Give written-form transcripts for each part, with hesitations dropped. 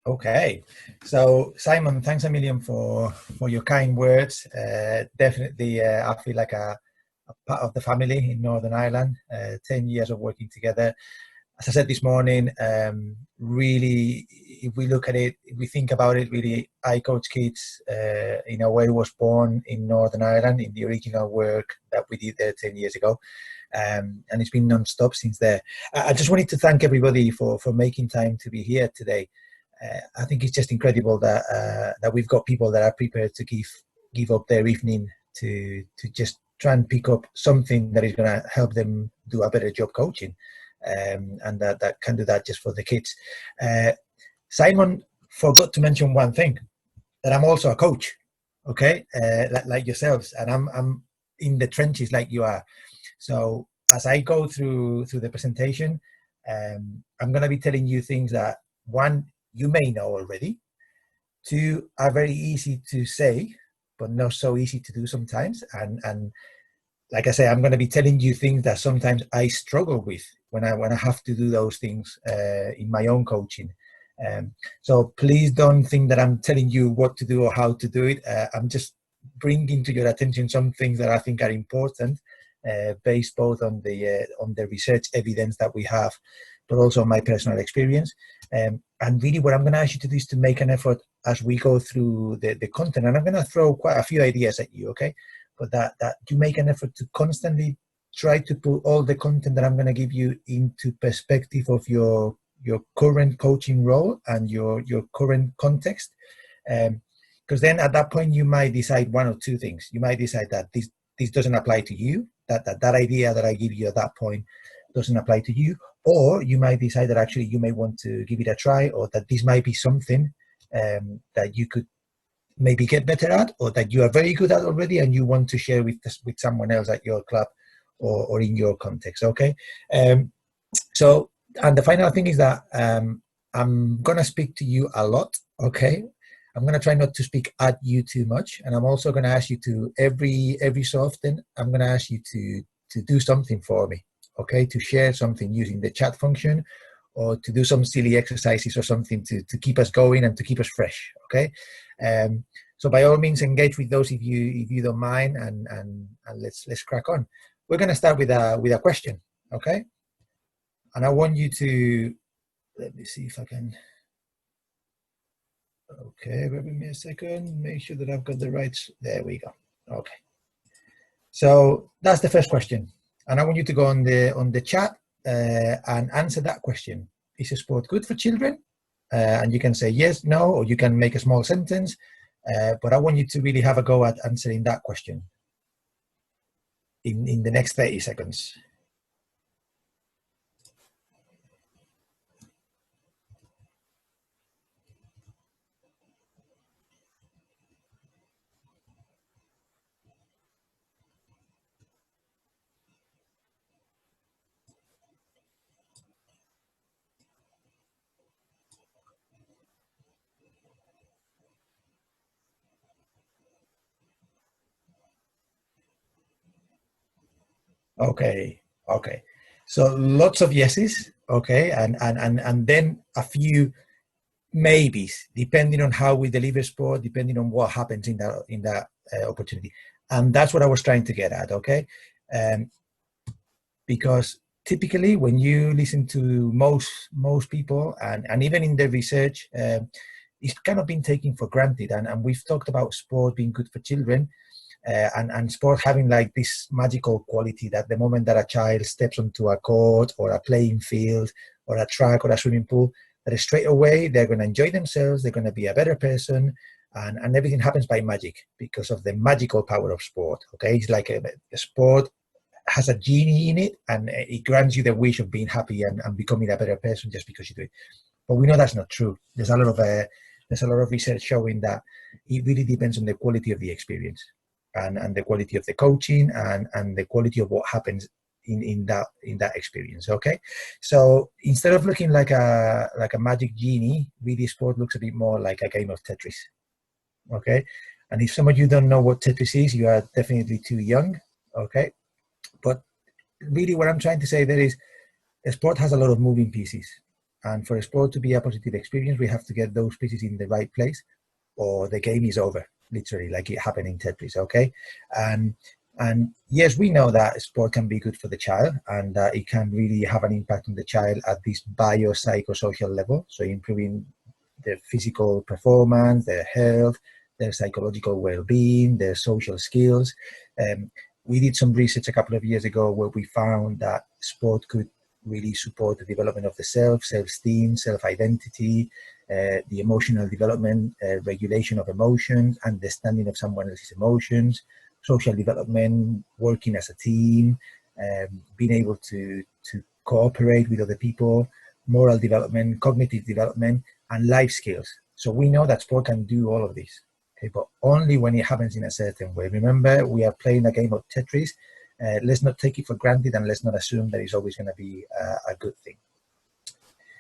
Okay, so Simon, thanks a million for your kind words. Definitely, I feel like a part of the family in Northern Ireland. 10 years of working together. As I said this morning, really, if we look at it, if we think about it, really, iCoachKids, in a way, was born in Northern Ireland in the original work that we did there 10 years ago. And it's been non-stop since there. I just wanted to thank everybody for making time to be here today. I think it's just incredible that we've got people that are prepared to give up their evening to just try and pick up something that is going to help them do a better job coaching, and that can do that just for the kids. Simon forgot to mention one thing, that I'm also a coach, okay, like yourselves, and I'm in the trenches like you are. So as I go through the presentation, I'm going to be telling you things that, one, you may know already, two, are very easy to say, but not so easy to do sometimes. And like I say, I'm going to be telling you things that sometimes I struggle with when I have to do those things in my own coaching. So please don't think that I'm telling you what to do or how to do it. I'm just bringing to your attention some things that I think are important, based both on the research evidence that we have, but also my personal experience. And really what I'm going to ask you to do is to make an effort as we go through the content. And I'm going to throw quite a few ideas at you, okay? But that you make an effort to constantly try to put all the content that I'm going to give you into perspective of your current coaching role and your current context. Because then at that point, you might decide one or two things. You might decide that this doesn't apply to you, that idea that I give you at that point doesn't apply to you, or you might decide that actually you may want to give it a try, or that this might be something that you could maybe get better at, or that you are very good at already and you want to share with someone else at your club or in your context, okay? So, and the final thing is that I'm going to speak to you a lot, okay? I'm going to try not to speak at you too much, and I'm also going to ask you to, every so often, I'm going to ask you to do something for me, okay? To share something using the chat function, or to do some silly exercises or something to keep us going and to keep us fresh, okay? So by all means, engage with those if you don't mind, and let's crack on. We're going to start with a question, okay? And I want you to, let me see if I can. Okay, wait me a second. Make sure that I've got the right. There we go. Okay. So that's the first question, and I want you to go on the chat and answer that question. Is a sport good for children? And you can say yes, no, or you can make a small sentence. But I want you to really have a go at answering that question in the next 30 seconds. Okay. So lots of yeses, okay, and then a few maybes, depending on how we deliver sport, depending on what happens in that opportunity. And that's what I was trying to get at, okay? Because typically when you listen to most people, and even in the research, it's kind of been taken for granted. And we've talked about sport being good for children, and sport having like this magical quality that the moment that a child steps onto a court or a playing field or a track or a swimming pool, that straight away they're going to enjoy themselves, they're going to be a better person, and everything happens by magic because of the magical power of sport, okay? It's like a sport has a genie in it, and it grants you the wish of being happy and becoming a better person just because you do it. But we know that's not true. There's a lot of research showing that it really depends on the quality of the experience, and the quality of the coaching, and the quality of what happens in that experience, okay? So instead of looking like a magic genie, really sport looks a bit more like a game of Tetris, okay? And if some of you don't know what Tetris is, you are definitely too young, okay? But really what I'm trying to say there is the sport has a lot of moving pieces, And for sport to be a positive experience, we have to get those pieces in the right place, or the game is over, literally, like it happened in Tetris, okay? And yes, we know that sport can be good for the child, and that it can really have an impact on the child at this biopsychosocial level, so improving their physical performance, their health, their psychological well-being, their social skills. We did some research a couple of years ago where we found that sport could really support the development of the self-esteem, self-identity, the emotional development, regulation of emotions, understanding of someone else's emotions, social development, working as a team, being able to cooperate with other people, moral development, cognitive development, and life skills. So we know that sport can do all of this, okay, but only when it happens in a certain way. Remember, we are playing a game of Tetris. Let's not take it for granted, and let's not assume that it's always going to be a good thing.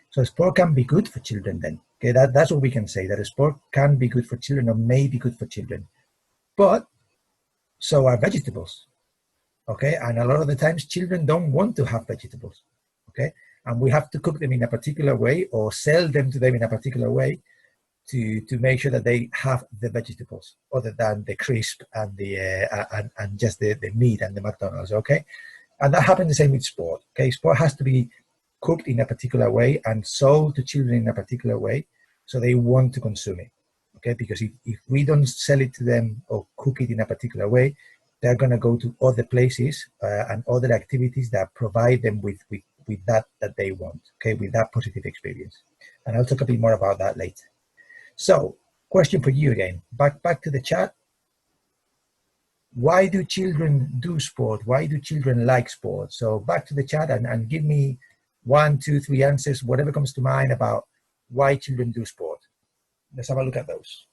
So sport can be good for children then. Okay, that's what we can say, that sport can be good for children, or may be good for children. But so are vegetables. Okay, and a lot of the times children don't want to have vegetables. Okay, and we have to cook them in a particular way, or sell them to them in a particular way, to make sure that they have the vegetables, other than the crisp and the and just the meat and the McDonald's. Okay, and that happens the same with sport. Okay, sport has to be cooked in a particular way and sold to children in a particular way, so they want to consume it. Okay, because if we don't sell it to them or cook it in a particular way, they're going to go to other places and other activities that provide them with that they want. Okay, with that positive experience, and I'll talk a bit more about that later. So, question for you again, back to the chat. Why do children do sport? Why do children like sport? So back to the chat and give me 1, 2, 3 answers, whatever comes to mind about why children do sport. Let's have a look at those.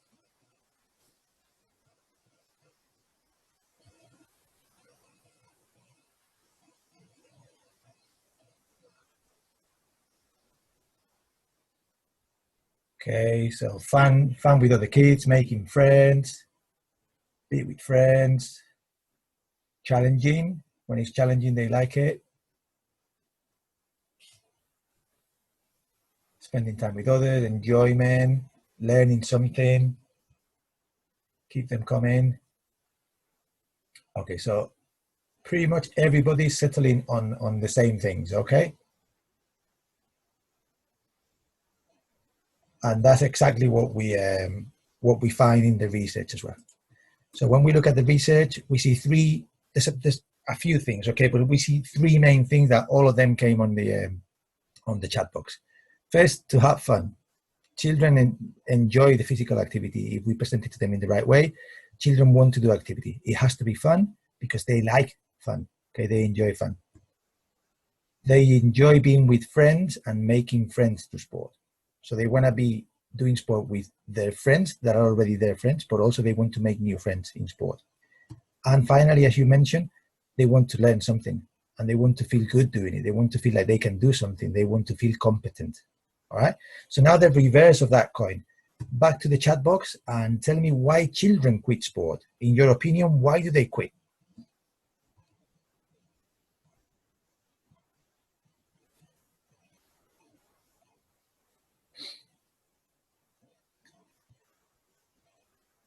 Okay, so fun with other kids, making friends, be with friends, challenging. When it's challenging, they like it. Spending time with others, enjoyment, learning something, keep them coming. Okay, so pretty much everybody's settling on the same things, okay? And that's exactly what we find in the research as well. So when we look at the research, we see there's a few things, okay, but we see 3 main things that all of them came on the chat box. First, to have fun. Children enjoy the physical activity if we present it to them in the right way. Children want to do activity. It has to be fun because they like fun, okay, they enjoy fun. They enjoy being with friends and making friends through sport. So they want to be doing sport with their friends that are already their friends, but also they want to make new friends in sport. And finally, as you mentioned, they want to learn something, and they want to feel good doing it. They want to feel like they can do something. They want to feel competent. All right. So now the reverse of that coin. Back to the chat box and tell me why children quit sport. In your opinion, why do they quit?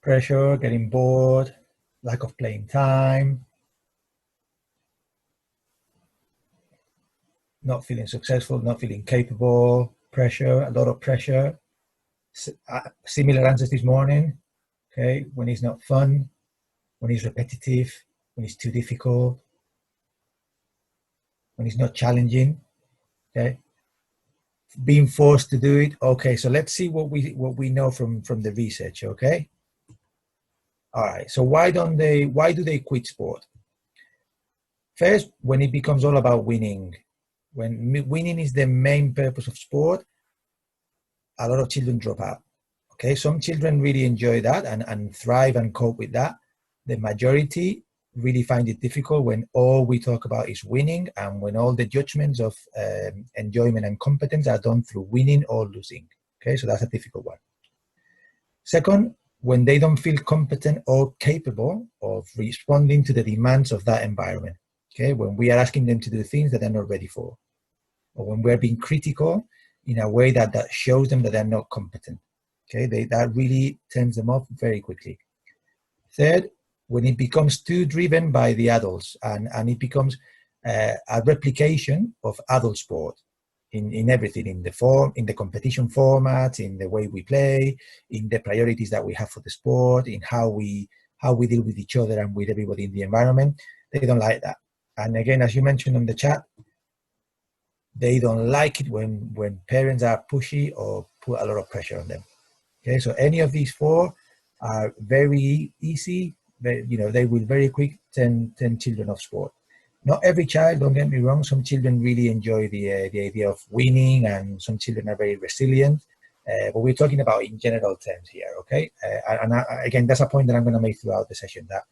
Pressure, getting bored, lack of playing time, not feeling successful, not feeling capable, pressure, a lot of pressure. Similar answers this morning. Okay, when it's not fun, when it's repetitive, when it's too difficult, when it's not challenging. Okay, being forced to do it. Okay, so let's see what we know from the research. Okay. All right. So why do they quit sport? First, when it becomes all about winning, when winning is the main purpose of sport, a lot of children drop out. Okay, some children really enjoy that and thrive and cope with that. The majority really find it difficult when all we talk about is winning, and when all the judgments of enjoyment and competence are done through winning or losing. Okay, so that's a difficult one. Second, when they don't feel competent or capable of responding to the demands of that environment. Okay, when we are asking them to do things that they're not ready for, or when we're being critical in a way that shows them that they're not competent. Okay, that really turns them off very quickly. Third, when it becomes too driven by the adults and it becomes a replication of adult sport in everything, in the competition format, in the way we play, in the priorities that we have for the sport, in how we deal with each other and with everybody in the environment. They don't like that. And again, as you mentioned on the chat, they don't like it when parents are pushy or put a lot of pressure on them. Okay, so any of these four are very easy. They will very quick turn children off sport. Not every child, don't get me wrong. Some children really enjoy the idea of winning, and some children are very resilient. But we're talking about in general terms here, okay? Again, that's a point that I'm going to make throughout the session, that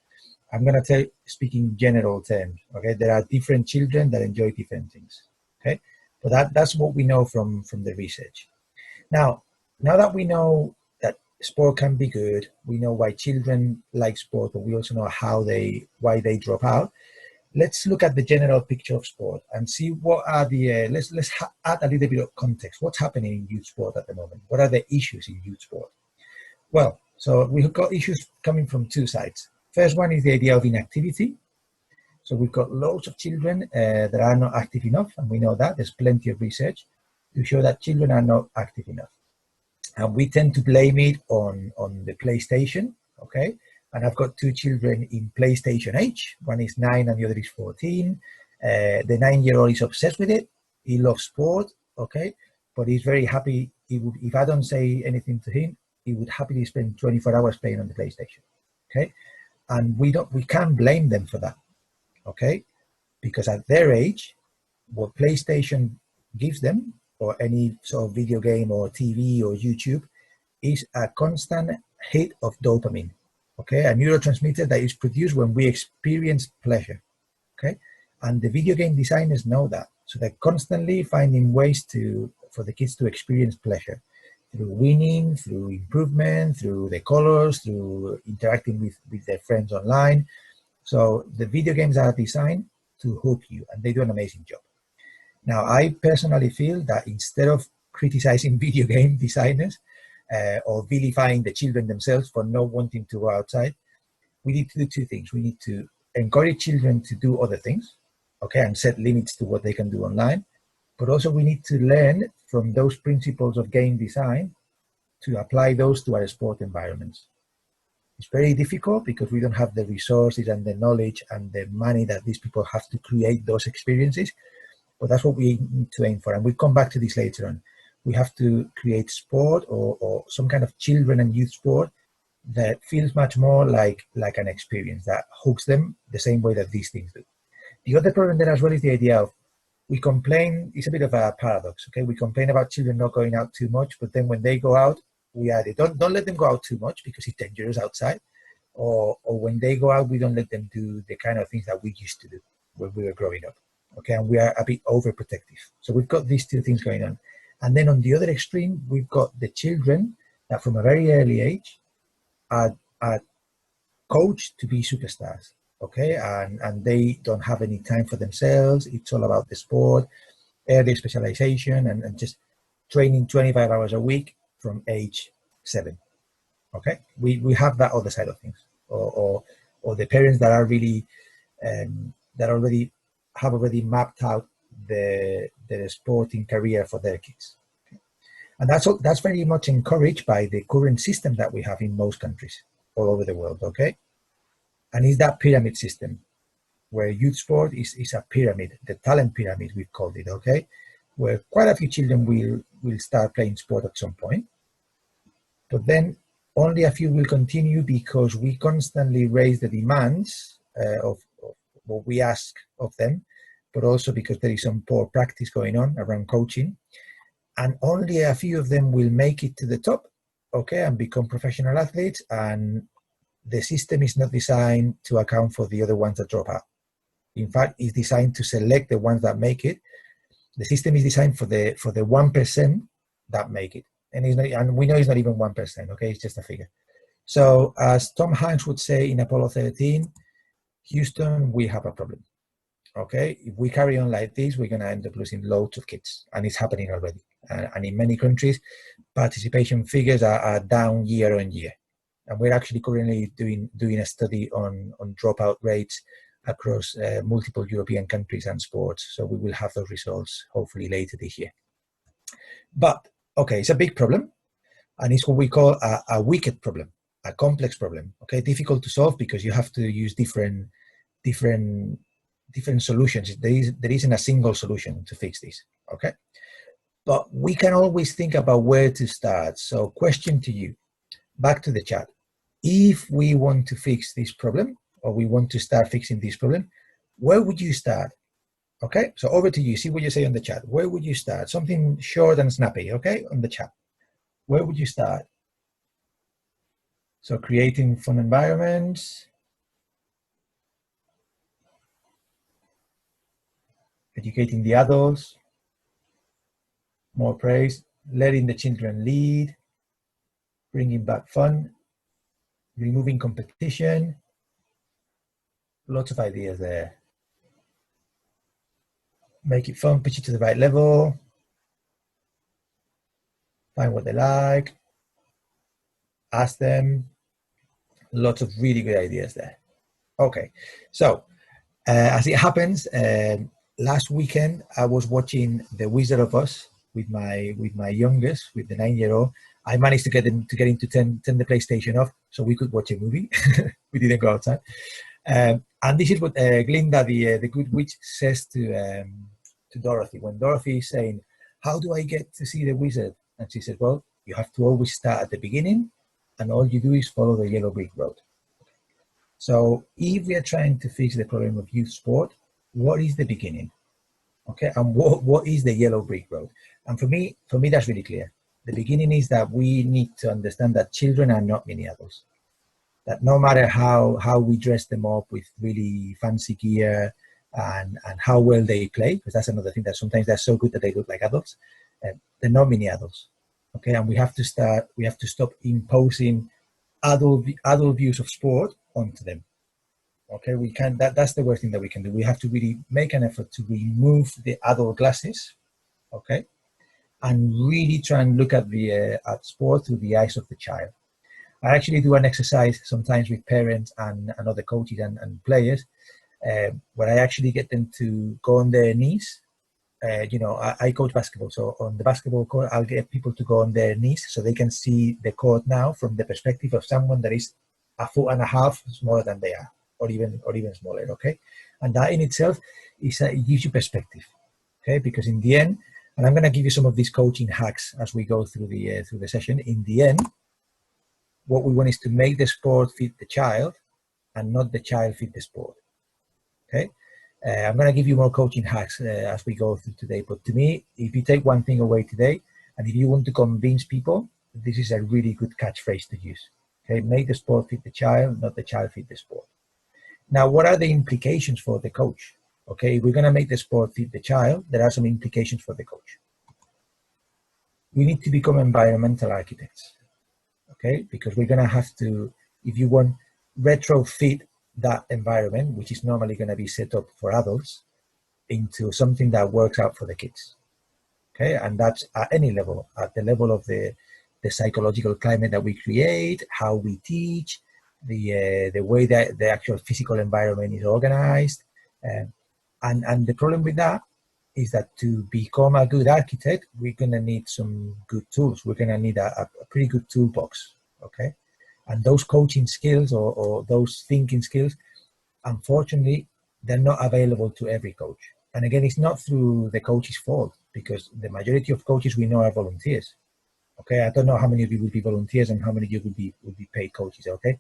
I'm going to speak in general terms, okay? There are different children that enjoy different things, okay? But that's what we know from the research. Now that we know that sport can be good, we know why children like sport, but we also know why they drop out. Let's look at the general picture of sport and see what are the, let's add a little bit of context. What's happening in youth sport at the moment? What are the issues in youth sport? Well, so we've got issues coming from two sides. First one is the idea of inactivity. So we've got loads of children that are not active enough, and we know that. There's plenty of research to show that children are not active enough. And we tend to blame it on the PlayStation, okay? And I've got two children in PlayStation age. One is 9 and the other is 14. The 9-year-old is obsessed with it. He loves sport, okay? But he's very happy. If I don't say anything to him, he would happily spend 24 hours playing on the PlayStation, okay? And we can't blame them for that, okay? Because at their age, what PlayStation gives them, or any sort of video game or TV or YouTube, is a constant hit of dopamine, okay? A neurotransmitter that is produced when we experience pleasure, okay? And the video game designers know that. So they're constantly finding ways for the kids to experience pleasure through winning, through improvement, through the colors, through interacting with their friends online. So the video games are designed to hook you, and they do an amazing job. Now, I personally feel that instead of criticizing video game designers or vilifying the children themselves for not wanting to go outside, we need to do two things. We need to encourage children to do other things, okay, and set limits to what they can do online. But also we need to learn from those principles of game design to apply those to our sport environments. It's very difficult because we don't have the resources and the knowledge and the money that these people have to create those experiences. But that's what we need to aim for. And we'll come back to this later on. We have to create sport or some kind of children and youth sport that feels much more like an experience that hooks them the same way that these things do. The other problem there as well is the idea of, we complain, it's a bit of a paradox, okay? We complain about children not going out too much, but then when they go out, we add it. Don't let them go out too much because it's dangerous outside. Or when they go out, we don't let them do the kind of things that we used to do when we were growing up, okay? And we are a bit overprotective. So we've got these two things going on. And then on the other extreme, we've got the children that from a very early age are coached to be superstars, okay? And they don't have any time for themselves. It's all about the sport, early specialization, and just training 25 hours a week from age 7, okay? We have that other side of things. Or the parents that are really, that already have mapped out the sporting career for their kids. Okay? And that's very much encouraged by the current system that we have in most countries all over the world, okay? And it's that pyramid system where youth sport is a pyramid, the talent pyramid, we've called it, okay? Where quite a few children will start playing sport at some point, but then only a few will continue because we constantly raise the demands of what we ask of them, but also because there is some poor practice going on around coaching. And only a few of them will make it to the top, okay, and become professional athletes. And the system is not designed to account for the other ones that drop out. In fact, it's designed to select the ones that make it. The system is designed for the 1% that make it. And we know it's not even 1%, okay? It's just a figure. So as Tom Hanks would say in Apollo 13, Houston, we have a problem, okay? If we carry on like this, we're going to end up losing loads of kids, and it's happening already. And in many countries, participation figures are down year on year. And we're actually currently doing a study on dropout rates across multiple European countries and sports. So we will have those results hopefully later this year. But, okay, it's a big problem. And it's what we call a wicked problem, a complex problem, okay? Difficult to solve because you have to use different solutions. There isn't a single solution to fix this, okay? But we can always think about where to start. So question to you, back to the chat. If we want to fix this problem, or we want to start fixing this problem, where would you start? Okay, so over to you. See what you say on the chat. Where would you start? Something short and snappy, okay, on the chat. Where would you start? So creating fun environments, educating the adults, more praise, letting the children lead, bringing back fun, removing competition. Lots of ideas there. Make it fun, pitch it to the right level, find what they like, ask them. Lots of really good ideas there. Okay, so as it happens, last weekend I was watching The Wizard of Oz with my youngest, with the 9-year-old. I managed to get him to turn the PlayStation off so we could watch a movie. We didn't go outside. And this is what Glinda, the good witch, says to Dorothy. When Dorothy is saying, "How do I get to see the wizard?" And she says, "Well, you have to always start at the beginning, and all you do is follow the yellow brick road." So if we are trying to fix the problem of youth sport, what is the beginning? Okay, and what is the yellow brick road? And for me, that's really clear. The beginning is that we need to understand that children are not mini adults. That no matter how we dress them up with really fancy gear and how well they play, because that's another thing, that sometimes they're so good that they look like adults, they're not mini adults. Okay, and we have to stop imposing adult views of sport onto them. Okay, we can. That's the worst thing that we can do. We have to really make an effort to remove the adult glasses, okay, and really try and look at at sport through the eyes of the child. I actually do an exercise sometimes with parents and other coaches and players, where I actually get them to go on their knees. I coach basketball, so on the basketball court, I'll get people to go on their knees so they can see the court now from the perspective of someone that is 1.5 feet smaller than they are, or even smaller. Okay, and that in itself it gives you perspective. Okay, because in the end, and I'm going to give you some of these coaching hacks as we go through the session. In the end, what we want is to make the sport fit the child, and not the child fit the sport. Okay. I'm going to give you more coaching hacks as we go through today. But to me, if you take one thing away today, and if you want to convince people, this is a really good catchphrase to use. Okay, make the sport fit the child, not the child fit the sport. Now, what are the implications for the coach? Okay, if we're going to make the sport fit the child, there are some implications for the coach. We need to become environmental architects. Okay, because we're going to have to, if you want, retrofit that environment, which is normally going to be set up for adults, into something that works out for the kids. Okay, and that's at any level, at the level of the psychological climate that we create, how we teach, the way that the actual physical environment is organized. And the problem with that is that to become a good architect, we're going to need some good tools. We're going to need a pretty good toolbox. Okay. And those coaching skills or those thinking skills, unfortunately, they're not available to every coach. And again, it's not through the coach's fault, because the majority of coaches we know are volunteers. Okay, I don't know how many of you will be volunteers and how many of you will be paid coaches. Okay,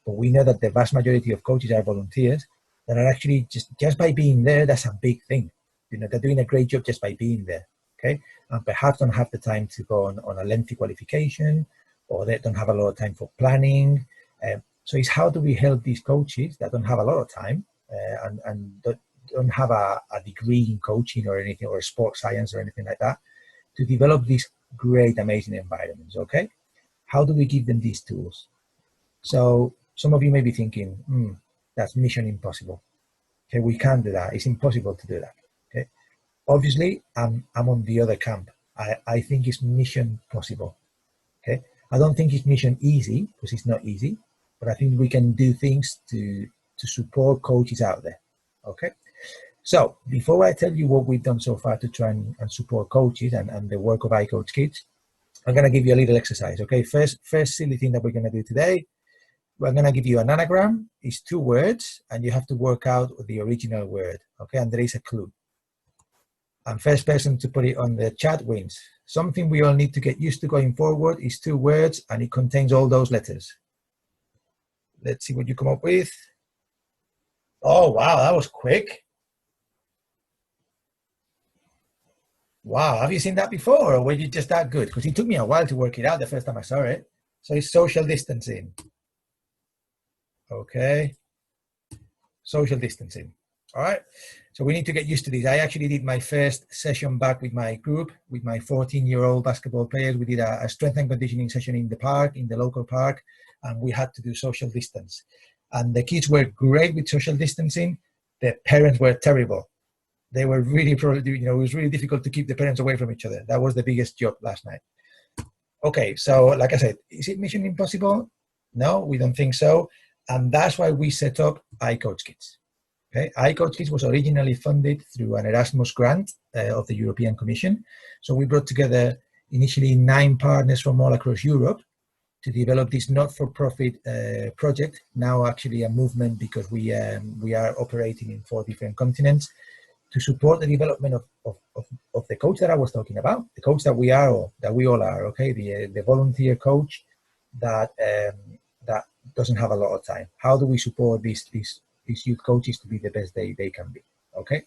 but we know that the vast majority of coaches are volunteers that are actually just by being there. That's a big thing. You know, they're doing a great job just by being there. Okay, and perhaps don't have the time to go on a lengthy qualification, or they don't have a lot of time for planning. So it's how do we help these coaches that don't have a lot of time and don't have a degree in coaching or anything, or sports science or anything like that, to develop these great, amazing environments. Okay, how do we give them these tools? So some of you may be thinking, that's mission impossible. Okay, we can't do that. It's impossible to do that. Okay, obviously I'm on the other camp. I think it's mission possible. Okay, I don't think it's mission easy, because it's not easy, but I think we can do things to support coaches out there. Okay, so before I tell you what we've done so far to try and support coaches and the work of iCoachKids, I'm going to give you a little exercise. Okay, first silly thing that we're going to do today, we're going to give you an anagram. It's 2 words, and you have to work out the original word. Okay, and there is a clue. And first person to put it on the chat wins. Something we all need to get used to going forward is 2 words, and it contains all those letters. Let's see what you come up with. Oh, wow, that was quick. Wow, have you seen that before, or were you just that good? Because it took me a while to work it out the first time I saw it. So it's social distancing. Okay, social distancing. All right, so we need to get used to this. I actually did my first session back with my group, with my 14-year-old basketball players. We did a strength and conditioning session in the park, in the local park, and we had to do social distance. And the kids were great with social distancing. The parents were terrible. They were really, it was really difficult to keep the parents away from each other. That was the biggest job last night. Okay, so like I said, is it mission impossible? No, we don't think so. And that's why we set up iCoachKids. Okay, iCoachKids was originally funded through an Erasmus grant of the European Commission. So we brought together initially 9 partners from all across Europe to develop this not-for-profit project, now actually a movement, because we are operating in 4 different continents, to support the development of the coach that I was talking about, the coach that we all are, okay, the volunteer coach that doesn't have a lot of time. How do we support these youth coaches to be the best they can be? Okay,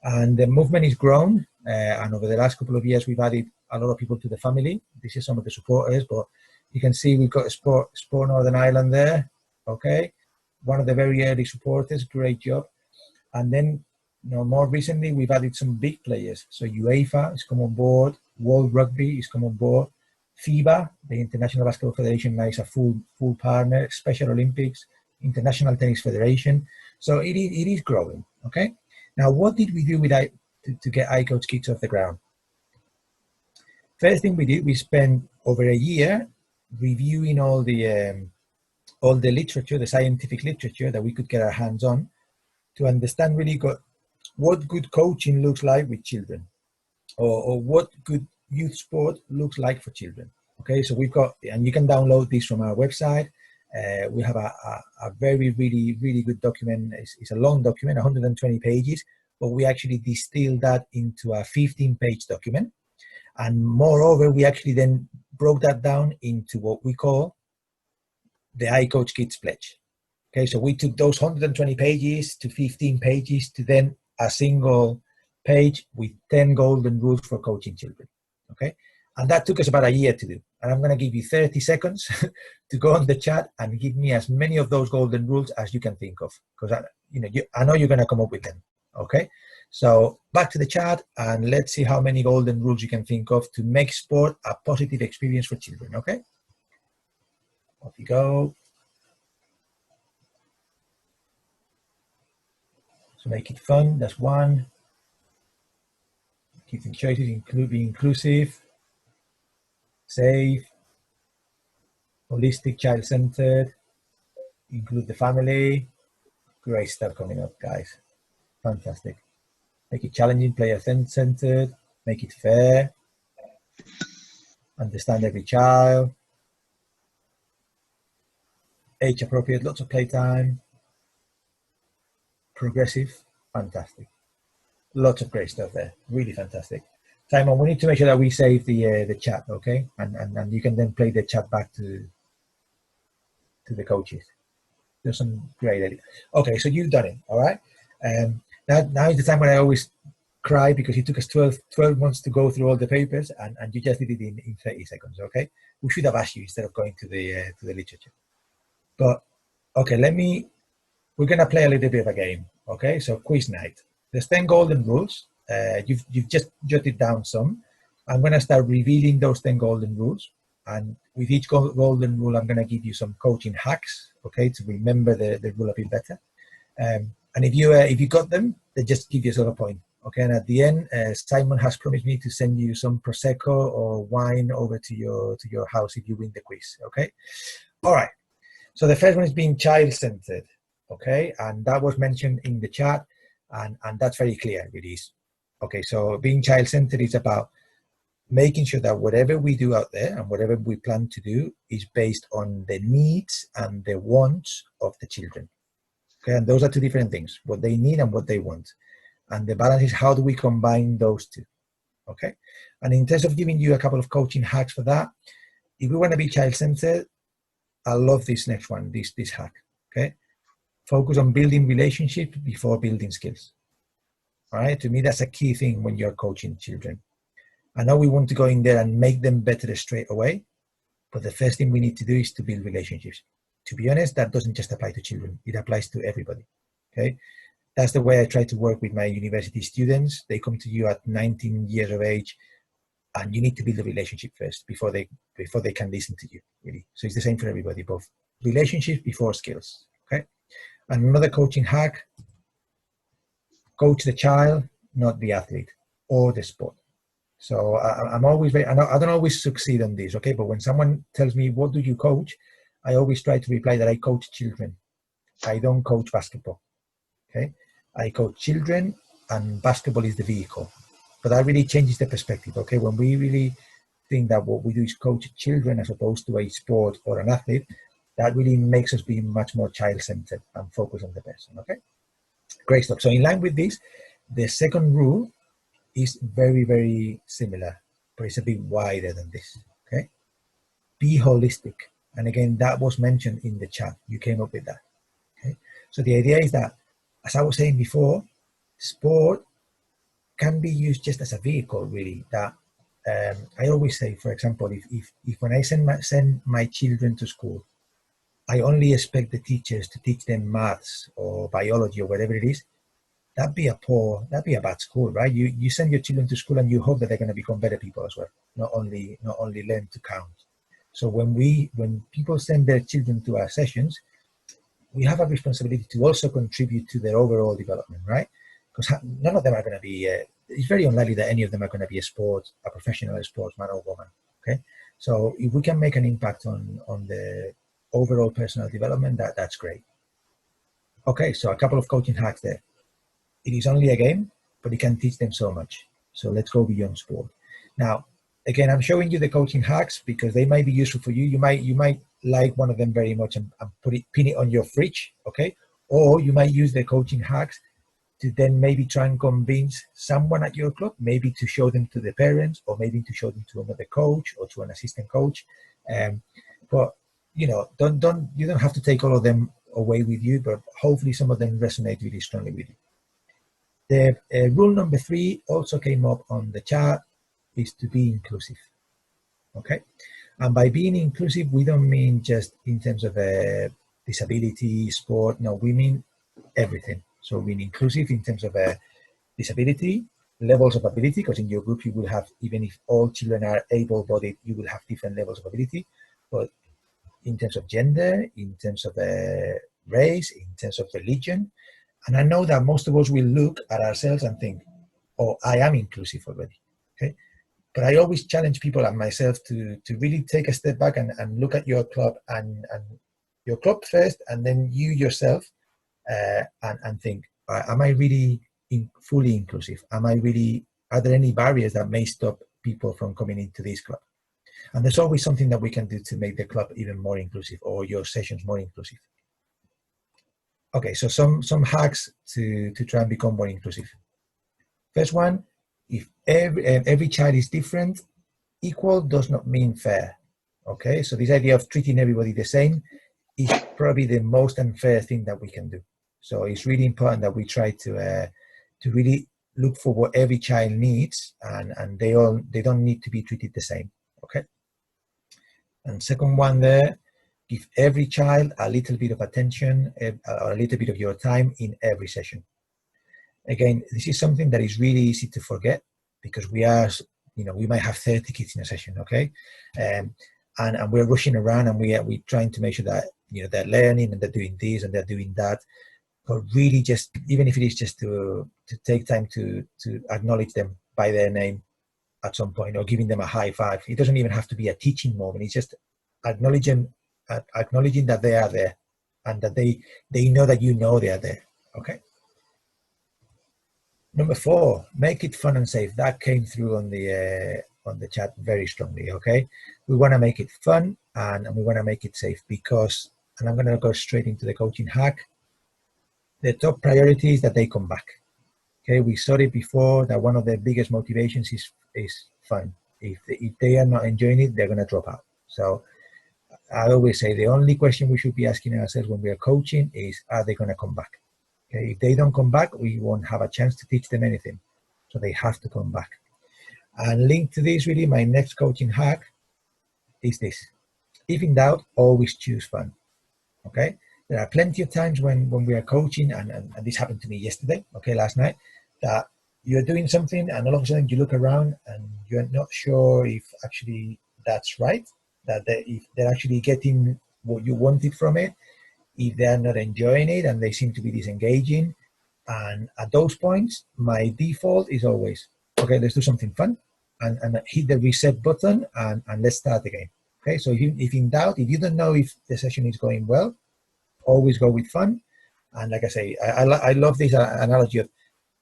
and the movement is grown, and over the last couple of years we've added a lot of people to the family. This is some of the supporters, but you can see we've got Sport Northern Ireland there. Okay, one of the very early supporters. Great job. And then, more recently we've added some big players. So UEFA has come on board, World Rugby has come on board, FIBA, the International Basketball Federation, now is a full partner, Special Olympics, International Tennis Federation. So it is growing. Okay, now what did we do with to get iCoachKids off the ground? First thing we did, we spent over a year reviewing all the literature, the scientific literature that we could get our hands on, to understand really what good coaching looks like with children, or what good youth sport looks like for children. Okay, so we've got, and you can download this from our website. We have a very, really, really good document. It's a long document, 120 pages, but we actually distilled that into a 15-page document. And moreover, we actually then broke that down into what we call the iCoachKids Pledge. Okay, so we took those 120 pages to 15 pages to then a single page with 10 golden rules for coaching children. Okay, and that took us about a year to do. And I'm going to give you 30 seconds to go on the chat and give me as many of those golden rules as you can think of, because I know you're going to come up with them. Okay, so back to the chat, and let's see how many golden rules you can think of to make sport a positive experience for children. Okay, off you go. So make it fun, that's one. Keeping choices, be inclusive, safe, holistic, child-centered, include the family. Great stuff coming up, guys. Fantastic. Make it challenging, player-centered, make it fair, understand every child, age-appropriate, lots of playtime, progressive, fantastic. Lots of great stuff there, really fantastic. Simon, we need to make sure that we save the chat, okay? And you can then play the chat back to the coaches. There's some great ideas. Okay, so you've done it, all right? Now is the time when I always cry, because it took us 12 months to go through all the papers, and you just did it in 30 seconds, okay? We should have asked you instead of going to the literature. But, okay, we're going to play a little bit of a game, okay? So quiz night. There's 10 golden rules. You've just jotted down some. I'm going to start revealing those 10 golden rules. And with each golden rule, I'm going to give you some coaching hacks, okay, to remember the rule a bit better. And if you got them, then just give yourself a point. Okay, and at the end, Simon has promised me to send you some prosecco or wine over to your house if you win the quiz. Okay, all right. So the first one is being child-centered. Okay, and that was mentioned in the chat, and that's very clear. It is. Okay, so being child-centered is about making sure that whatever we do out there and whatever we plan to do is based on the needs and the wants of the children. Okay, and those are two different things: what they need and what they want. And the balance is how do we combine those two? Okay, and in terms of giving you a couple of coaching hacks for that, if we want to be child-centered, I love this next one, this hack. Okay, focus on building relationships before building skills. All right, to me that's a key thing when you're coaching children. I know we want to go in there and make them better straight away, but the first thing we need to do is to build relationships. To be honest, that doesn't just apply to children; it applies to everybody. Okay. That's the way I try to work with my university students. They come to you at 19 years of age, and you need to build a relationship first before they can listen to you, really. So it's the same for everybody, both relationships before skills. Okay. And another coaching hack: coach the child, not the athlete or the sport. So I'm always I don't always succeed on this, okay? But when someone tells me, what do you coach? I always try to reply that I coach children. I don't coach basketball, okay? I coach children, and basketball is the vehicle. But that really changes the perspective, okay? When we really think that what we do is coach children as opposed to a sport or an athlete, that really makes us be much more child-centered and focus on the person, okay? Great stuff. So in line with this, the second rule is very, very similar, but it's a bit wider than this, okay? Be holistic. And again, that was mentioned in the chat. You came up with that, okay? So the idea is that, as I was saying before, sport can be used just as a vehicle, really. That I always say, for example, if when I send my children to school, I only expect the teachers to teach them maths or biology or whatever it is, that'd be a bad school, right? You send your children to school and you hope that they're going to become better people as well, not only learn to count. So when people send their children to our sessions, we have a responsibility to also contribute to their overall development, right? Because none of them are going to be. It's very unlikely that any of them are going to be a professional sportsman or woman. Okay, so if we can make an impact on the overall personal development, that's great. Okay, so a couple of coaching hacks there. It is only a game, but it can teach them so much. So let's go beyond sport. Now, again, I'm showing you the coaching hacks because they might be useful for you. You might like one of them very much and pin it on your fridge, okay? Or you might use the coaching hacks to then maybe try and convince someone at your club, maybe to show them to the parents, or maybe to show them to another coach or to an assistant coach. But you don't have to take all of them away with you, but hopefully some of them resonate really strongly with you. The rule number 3 also came up on the chat, is to be inclusive. Okay, and by being inclusive, we don't mean just in terms of disability, sport. No, we mean everything. So being inclusive in terms of disability, levels of ability, because in your group you will have, even if all children are able-bodied, you will have different levels of ability. But in terms of gender, in terms of race, in terms of religion. And I know that most of us will look at ourselves and think, oh, I am inclusive already, okay? But I always challenge people and myself to really take a step back and look at your club and your club first, and then you yourself, and think, am I really fully inclusive? Are there any barriers that may stop people from coming into this club? And there's always something that we can do to make the club even more inclusive, or your sessions more inclusive. Okay, so some hacks to try and become more inclusive. First one, if every child is different, equal does not mean fair. Okay, so this idea of treating everybody the same is probably the most unfair thing that we can do. So it's really important that we try to really look for what every child needs, and they don't need to be treated the same. Okay. And second one there, give every child a little bit of attention, or a little bit of your time in every session. Again, this is something that is really easy to forget because we might have 30 kids in a session, okay? And we're rushing around, and we're trying to make sure that, they're learning and they're doing this and they're doing that. but really just, even if it is just to take time to acknowledge them by their name at some point, or giving them a high five. It doesn't even have to be a teaching moment. It's just acknowledging that they are there, and that they know that you know they are there. Okay. Number 4, make it fun and safe. That came through on the chat very strongly. Okay, we want to make it fun and we want to make it safe, because, and I'm going to go straight into the coaching hack. The top priority is that they come back. Okay, we saw it before that one of the biggest motivations is fun. If they are not enjoying it, they're going to drop out. So I always say the only question we should be asking ourselves when we are coaching is, are they going to come back? Okay, if they don't come back, we won't have a chance to teach them anything. So they have to come back. And linked to this, really, my next coaching hack is this. If in doubt, always choose fun. Okay, there are plenty of times when we are coaching, and this happened to me yesterday, okay, last night, that you're doing something and all of a sudden you look around and you're not sure if actually that's right, that if they're actually getting what you wanted from it, if they're not enjoying it and they seem to be disengaging. And at those points, my default is always, okay, let's do something fun, and hit the reset button and let's start again. Okay, so if in doubt, if you don't know if the session is going well, always go with fun. And like I say, I love this analogy of,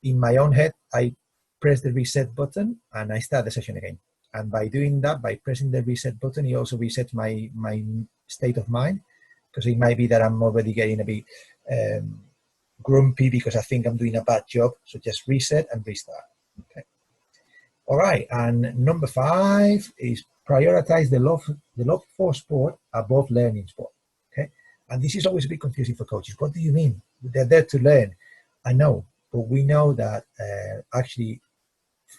in my own head, I press the reset button and I start the session again. And by doing that, by pressing the reset button, it also resets my state of mind, because it might be that I'm already getting a bit grumpy because I think I'm doing a bad job. So just reset and restart. Okay. All right. And number 5 is prioritize the love for sport above learning sport. Okay. And this is always a bit confusing for coaches. What do you mean? They're there to learn. I know, but we know that actually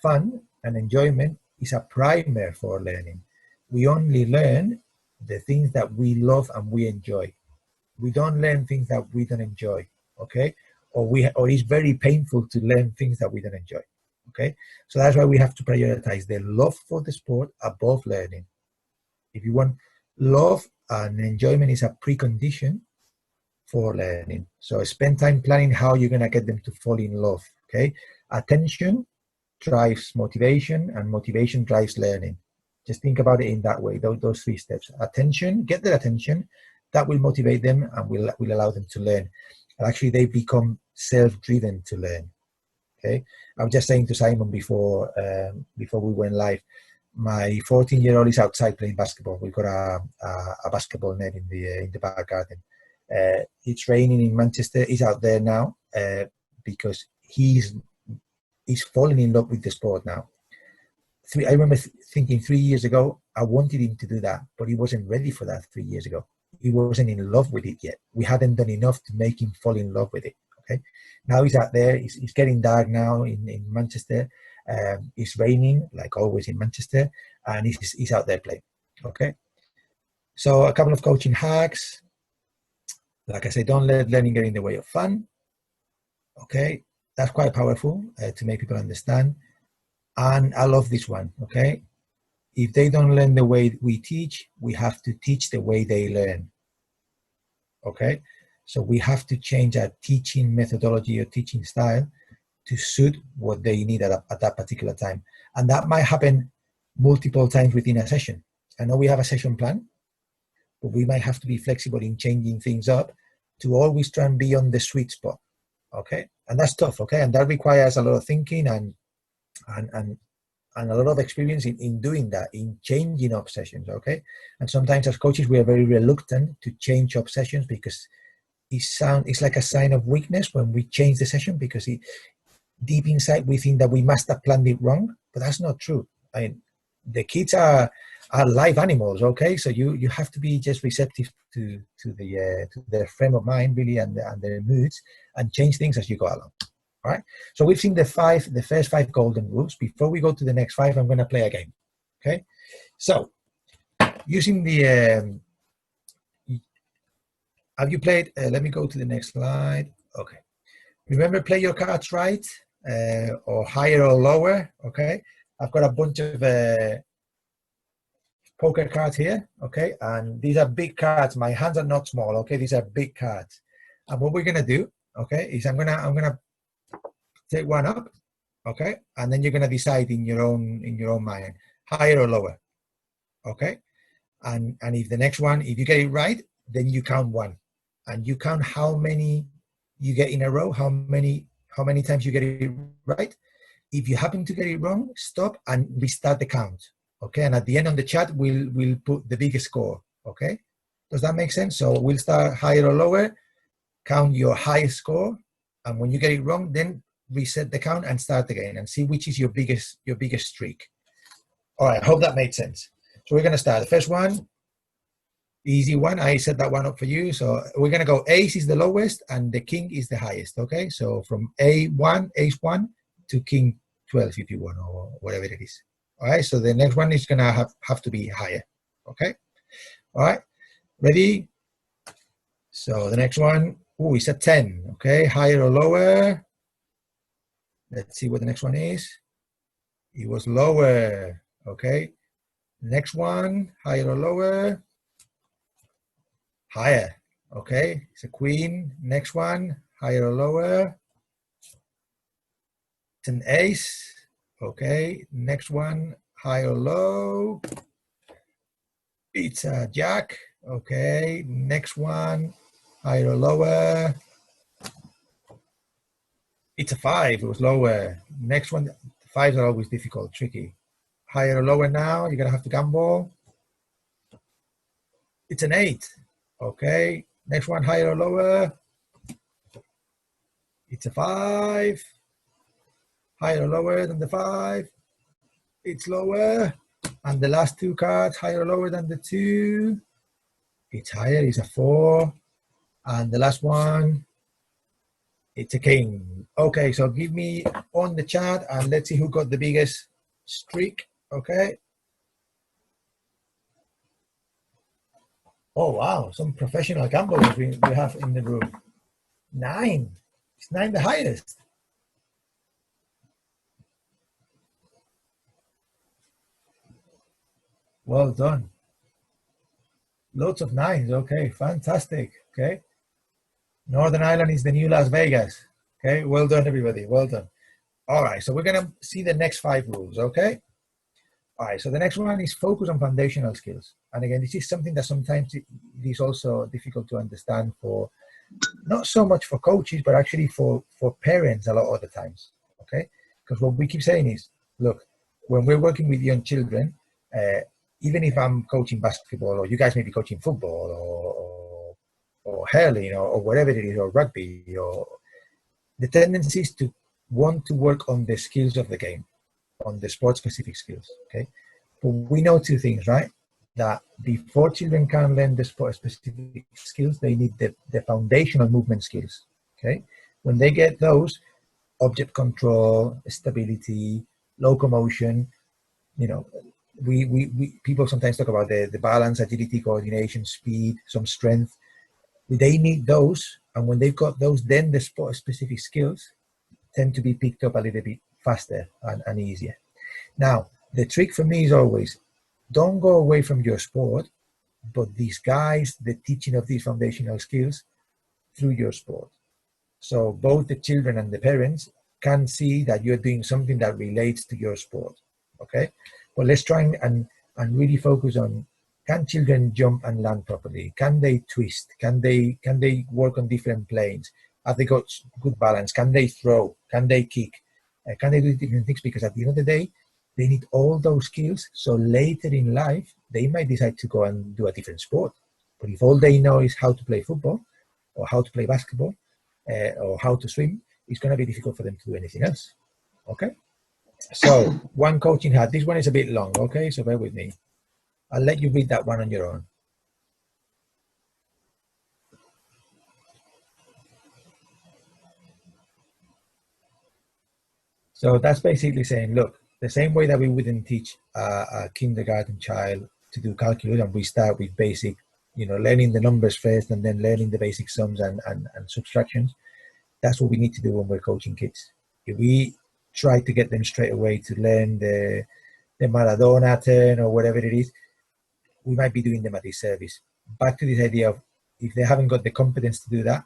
fun and enjoyment is a primer for learning. We only learn the things that we love and we enjoy. We don't learn things that we don't enjoy, okay? Or it's very painful to learn things that we don't enjoy, okay? So that's why we have to prioritize the love for the sport above learning. If you want, love and enjoyment is a precondition for learning. So spend time planning how you're going to get them to fall in love, okay? Attention drives motivation, and motivation drives learning. Just think about it in that way, those 3 steps. Attention, get their attention, that will motivate them and will allow them to learn. And actually, they become self-driven to learn, okay? I was just saying to Simon before we went live, my 14-year-old is outside playing basketball. We've got a basketball net in the back garden. It's raining in Manchester. He's out there now because he's falling in love with the sport now. I remember thinking 3 years ago, I wanted him to do that, but he wasn't ready for that 3 years ago. He wasn't in love with it yet. We hadn't done enough to make him fall in love with it. Okay. Now he's out there. It's getting dark now in Manchester. It's raining, like always in Manchester, and he's out there playing. Okay. So a couple of coaching hacks. Like I said, don't let learning get in the way of fun. Okay. That's quite powerful to make people understand. And I love this one, okay? If they don't learn the way we teach, we have to teach the way they learn, okay? So we have to change our teaching methodology or teaching style to suit what they need at that particular time. And that might happen multiple times within a session. I know we have a session plan, but we might have to be flexible in changing things up to always try and be on the sweet spot, okay? And that's tough, okay? And that requires a lot of thinking and a lot of experience in doing that, in changing up sessions, okay? And sometimes as coaches, we are very reluctant to change up sessions because it's like a sign of weakness when we change the session, because deep inside we think that we must have planned it wrong, but that's not true. I mean, the kids are live animals, okay? So you have to be just receptive to their frame of mind, really, and their moods, and change things as you go along. All right. So we've seen the first 5 golden rules. Before we go to the next 5, I'm going to play a game. Okay. So using the, have you played? Let me go to the next slide. Okay. Remember, play your cards right, or higher or lower. Okay. I've got a bunch of poker cards here. Okay. And these are big cards. My hands are not small. Okay. These are big cards. And what we're going to do, okay, is I'm gonna take one up, okay, and then you're gonna decide in your own mind, higher or lower, okay, and if the next one, if you get it right, then you count one, and you count how many you get in a row, how many times you get it right. If you happen to get it wrong, stop and restart the count, okay, and at the end on the chat we'll put the biggest score, okay. Does that make sense? So we'll start higher or lower, count your highest score, and when you get it wrong, then reset the count and start again and see which is your biggest streak. All right, I hope that made sense. So we're going to start. The first one, easy one. I set that one up for you. So we're going to go ace is the lowest and the king is the highest, okay? So from ace 1 to king 12 if you want, or whatever it is. All right, so the next one is going to have to be higher, okay? All right, ready? So the next one, oh, it's a 10, okay? Higher or lower? Let's see what the next one is. It was lower, okay? Next one, higher or lower? Higher, okay? It's a queen. Next one, higher or lower? It's an ace, okay? Next one, high or low? It's a jack, okay? Next one, higher or lower? It's a 5, it was lower. Next one, 5s are always difficult, tricky. Higher or lower now, you're gonna have to gamble. It's an 8, okay? Next one, higher or lower? It's a 5. Higher or lower than the 5? It's lower. And the last two cards, higher or lower than the 2? It's higher, it's a 4. And the last one, it's a king. Okay, so give me on the chat and let's see who got the biggest streak, okay? Oh, wow, some professional gamblers we have in the room. 9, it's 9 the highest. Well done. Lots of 9s, okay, fantastic, okay? Northern Ireland is the new Las Vegas, okay? Well done, everybody, well done. All right, so we're gonna see the next 5 rules, okay? All right, so the next one is focus on foundational skills. And again, this is something that sometimes it is also difficult to understand for, not so much for coaches, but actually for parents a lot of the times, okay? Because what we keep saying is, look, when we're working with young children, even if I'm coaching basketball, or you guys may be coaching football, or hurling, or whatever it is, or rugby, or the tendency is to want to work on the skills of the game, on the sport-specific skills, okay? But we know 2 things, right? That before children can learn the sport-specific skills, they need the foundational movement skills, okay? When they get those, object control, stability, locomotion, you know, we people sometimes talk about the balance, agility, coordination, speed, some strength. They need those, and when they've got those, then the sport-specific skills tend to be picked up a little bit faster and easier. Now, the trick for me is always, don't go away from your sport, but disguise the teaching of these foundational skills through your sport. So both the children and the parents can see that you're doing something that relates to your sport, okay? But let's try and really focus on, can children jump and land properly? Can they twist? Can they work on different planes? Have they got good balance? Can they throw? Can they kick? Can they do different things? Because at the end of the day, they need all those skills. So later in life, they might decide to go and do a different sport. But if all they know is how to play football, or how to play basketball, or how to swim, it's going to be difficult for them to do anything else. Okay? So one coaching hat. This one is a bit long, okay? So bear with me. I'll let you read that one on your own. So that's basically saying, look, the same way that we wouldn't teach a kindergarten child to do calculus, and we start with basic, learning the numbers first and then learning the basic sums and subtractions. That's what we need to do when we're coaching kids. If we try to get them straight away to learn the Maradona turn or whatever it is, we might be doing them a disservice. Back to this idea of, if they haven't got the competence to do that,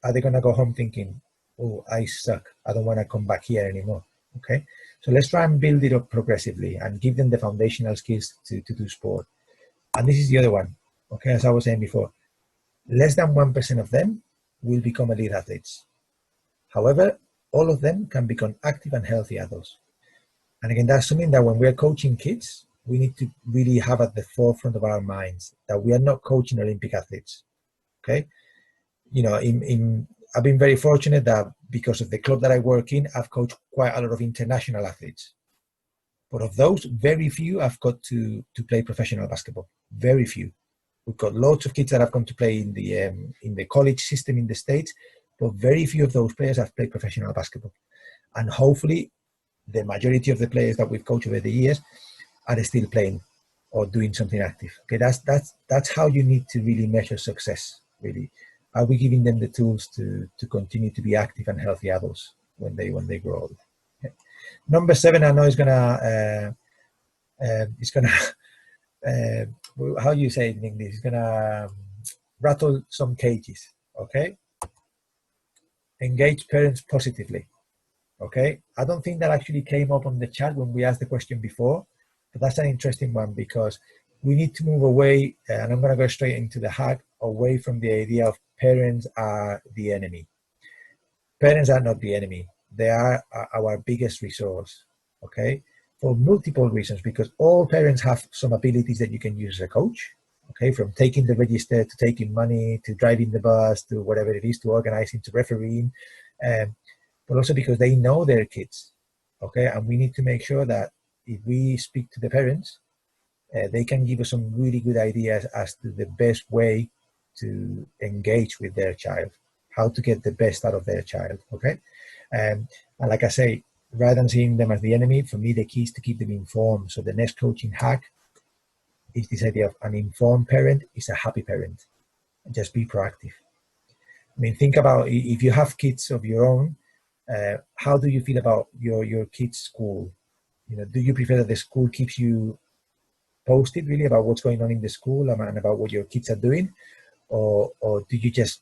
are they going to go home thinking, oh, I suck, I don't want to come back here anymore? Okay, so let's try and build it up progressively and give them the foundational skills to do sport. And this is the other one, okay, as I was saying before, less than 1% of them will become elite athletes. However, all of them can become active and healthy adults. And again, that's something that when we're coaching kids, we need to really have at the forefront of our minds, that we are not coaching Olympic athletes. Okay, you know, I've been very fortunate that because of the club that I work in, I've coached quite a lot of international athletes. But of those, very few have got to play professional basketball. Very few. We've got lots of kids that have gone to play in the college system in the States, but very few of those players have played professional basketball. And hopefully, the majority of the players that we've coached over the years are still playing or doing something active. Okay, that's how you need to really measure success. Really, are we giving them the tools to continue to be active and healthy adults when they grow old? Okay. Number 7, I know is gonna how do you say it in English? It's gonna rattle some cages. Okay, engage parents positively. Okay, I don't think that actually came up on the chat when we asked the question before, but that's an interesting one, because we need to move away, and I'm going to go straight into the hack, away from the idea of parents are the enemy. Parents are not the enemy. They are our biggest resource, okay, for multiple reasons, because all parents have some abilities that you can use as a coach, okay, from taking the register to taking money to driving the bus to whatever it is, to organizing to refereeing, but also because they know their kids, okay, and we need to make sure that if we speak to the parents, they can give us some really good ideas as to the best way to engage with their child, how to get the best out of their child, okay? And like I say, rather than seeing them as the enemy, for me, the key is to keep them informed. So the next coaching hack is this idea of an informed parent is a happy parent. Just be proactive. I mean, think about if you have kids of your own, how do you feel about your kids' school? You know, do you prefer that the school keeps you posted really about what's going on in the school and about what your kids are doing, or do you just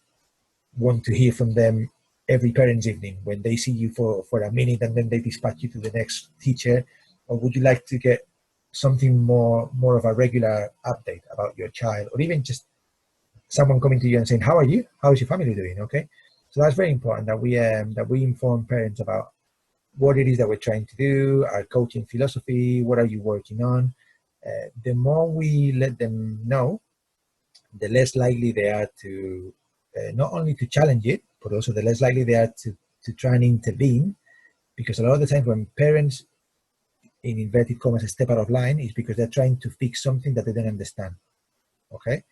want to hear from them every parents' evening when they see you for a minute and then they dispatch you to the next teacher? Or would you like to get something more of a regular update about your child, or even just someone coming to you and saying, how are you? How is your family doing? Okay, so that's very important that we inform parents about what it is that we're trying to do, our coaching philosophy, what are you working on. The more we let them know, the less likely they are to not only to challenge it, but also the less likely they are to try and intervene. Because a lot of the time when parents, in inverted commas, step out of line, is because they're trying to fix something that they don't understand. Okay,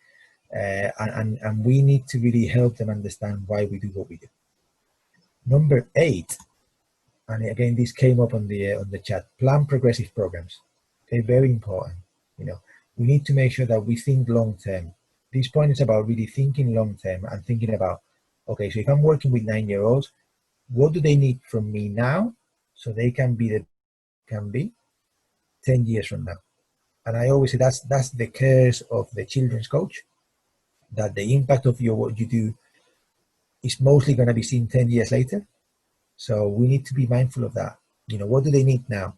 and we need to really help them understand why we do what we do. Number 8, and again this came up on the chat, plan progressive programs. Okay, very important. You know, we need to make sure that we think long term. This point is about really thinking long term and thinking about, okay, so if I'm working with 9-year-olds, what do they need from me now so they can be 10 years from now? And I always say that's the curse of the children's coach, that the impact of what you do is mostly going to be seen 10 years later. So we need to be mindful of that. You know, what do they need now?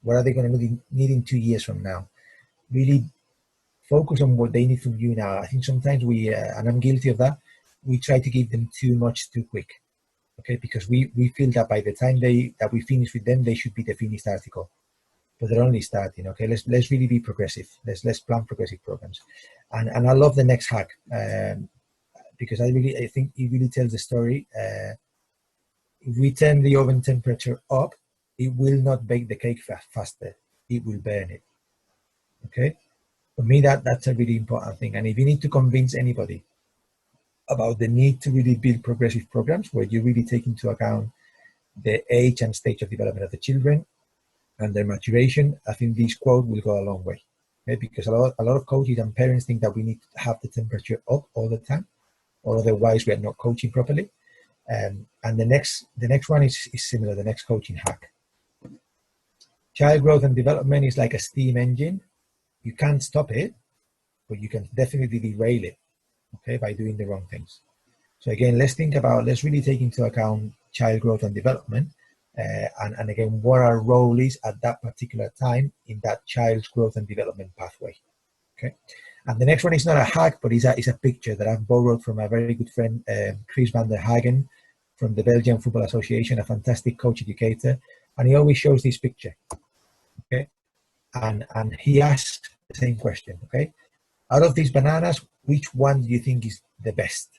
What are they going to need in 2 years from now? Really focus on what they need from you now. I think sometimes we, and I'm guilty of that, we try to give them too much too quick. Okay, because we feel that by the time that we finish with them, they should be the finished article. But they're only starting. Okay, let's really be progressive. Let's plan progressive programs. And I love the next hack, because I think it really tells the story. If we turn the oven temperature up, it will not bake the cake faster. It will burn it. Okay, for me that's a really important thing. And if you need to convince anybody about the need to really build progressive programs where you really take into account the age and stage of development of the children and their maturation, I think this quote will go a long way. Okay? Because a lot of coaches and parents think that we need to have the temperature up all the time, or otherwise we are not coaching properly. And the next one is similar, the next coaching hack. Child growth and development is like a steam engine. You can't stop it, but you can definitely derail it, okay, by doing the wrong things. So again, let's really take into account child growth and development, and again, what our role is at that particular time in that child's growth and development pathway. Okay. And the next one is not a hack, but it's a picture that I've borrowed from a very good friend, Chris van der Hagen, from the Belgian Football Association, a fantastic coach educator, and he always shows this picture. Okay. And he asks the same question. Okay. Out of these bananas, which one do you think is the best?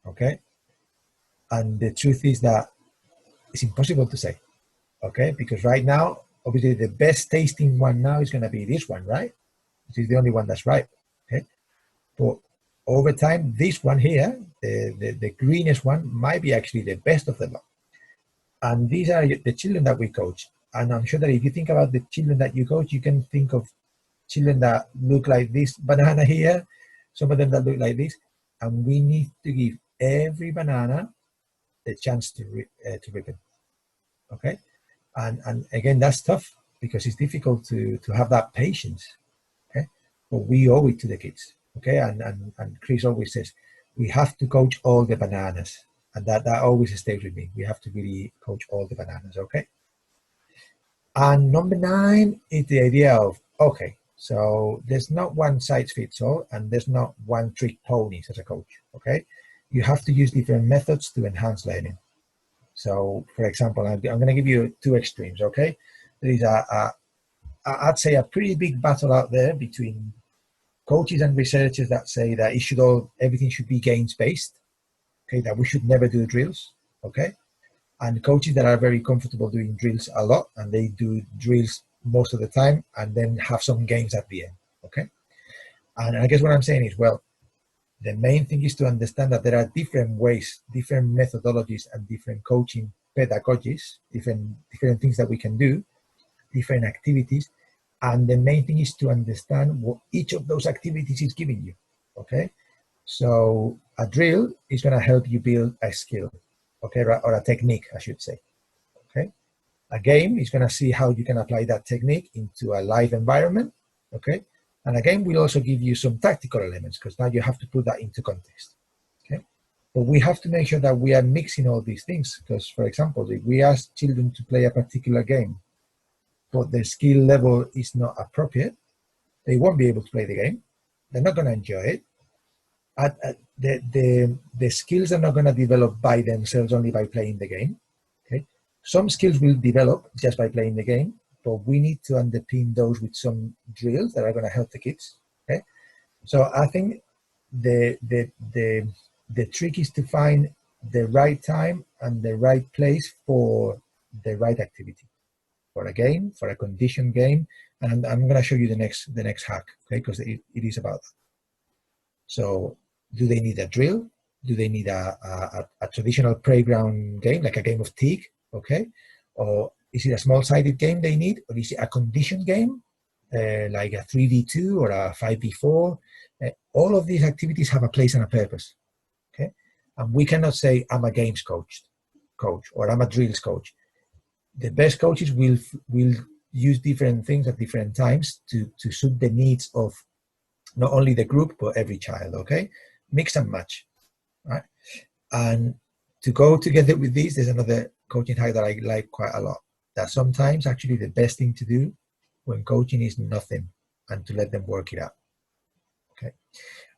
Okay. And the truth is that it's impossible to say. Okay. Because right now, obviously, the best tasting one now is going to be this one, right? Which is the only one that's right. Okay. But over time, this one here, the greenest one, might be actually the best of the lot. And these are the children that we coach. And I'm sure that if you think about the children that you coach, you can think of children that look like this banana here, some of them that look like this, and we need to give every banana the chance to rip it. Okay, and again, that's tough because it's difficult to have that patience. Okay, but we owe it to the kids. Okay, and Chris always says we have to coach all the bananas, and that always stays with me. We have to really coach all the bananas. Okay. And number 9 is the idea of, okay, so there's not one size fits all, and there's not one trick ponies as a coach, okay? You have to use different methods to enhance learning. So, for example, I'm going to give you 2 extremes, okay? There is I'd say a pretty big battle out there between coaches and researchers that say that everything should be games-based, okay, that we should never do drills, okay? And coaches that are very comfortable doing drills a lot, and they do drills most of the time and then have some games at the end, okay? And I guess what I'm saying is, well, the main thing is to understand that there are different ways, different methodologies, and different coaching pedagogies, different things that we can do, different activities. And the main thing is to understand what each of those activities is giving you, okay? So a drill is going to help you build a skill, okay, or a technique, I should say, okay? A game is going to see how you can apply that technique into a live environment, okay? And a game will also give you some tactical elements because now you have to put that into context, okay? But we have to make sure that we are mixing all these things because, for example, if we ask children to play a particular game, but their skill level is not appropriate, they won't be able to play the game. They're not going to enjoy it. The skills are not going to develop by themselves only by playing the game. Okay, some skills will develop just by playing the game, but we need to underpin those with some drills that are going to help the kids. Okay, so I think the trick is to find the right time and the right place for the right activity, for a game, for a conditioned game, and I'm going to show you the next hack. Okay, because it is about that. So, do they need a drill? Do they need a traditional playground game, like a game of Tig, okay? Or is it a small-sided game they need? Or is it a conditioned game, like a 3v2 or a 5v4? All of these activities have a place and a purpose, okay? And we cannot say, I'm a games coach, or I'm a drills coach. The best coaches will use different things at different times to suit the needs of not only the group, but every child, okay? Mix and match, right? And to go together with these, there's another coaching hack that I like quite a lot. That sometimes actually the best thing to do when coaching is nothing and to let them work it out, okay?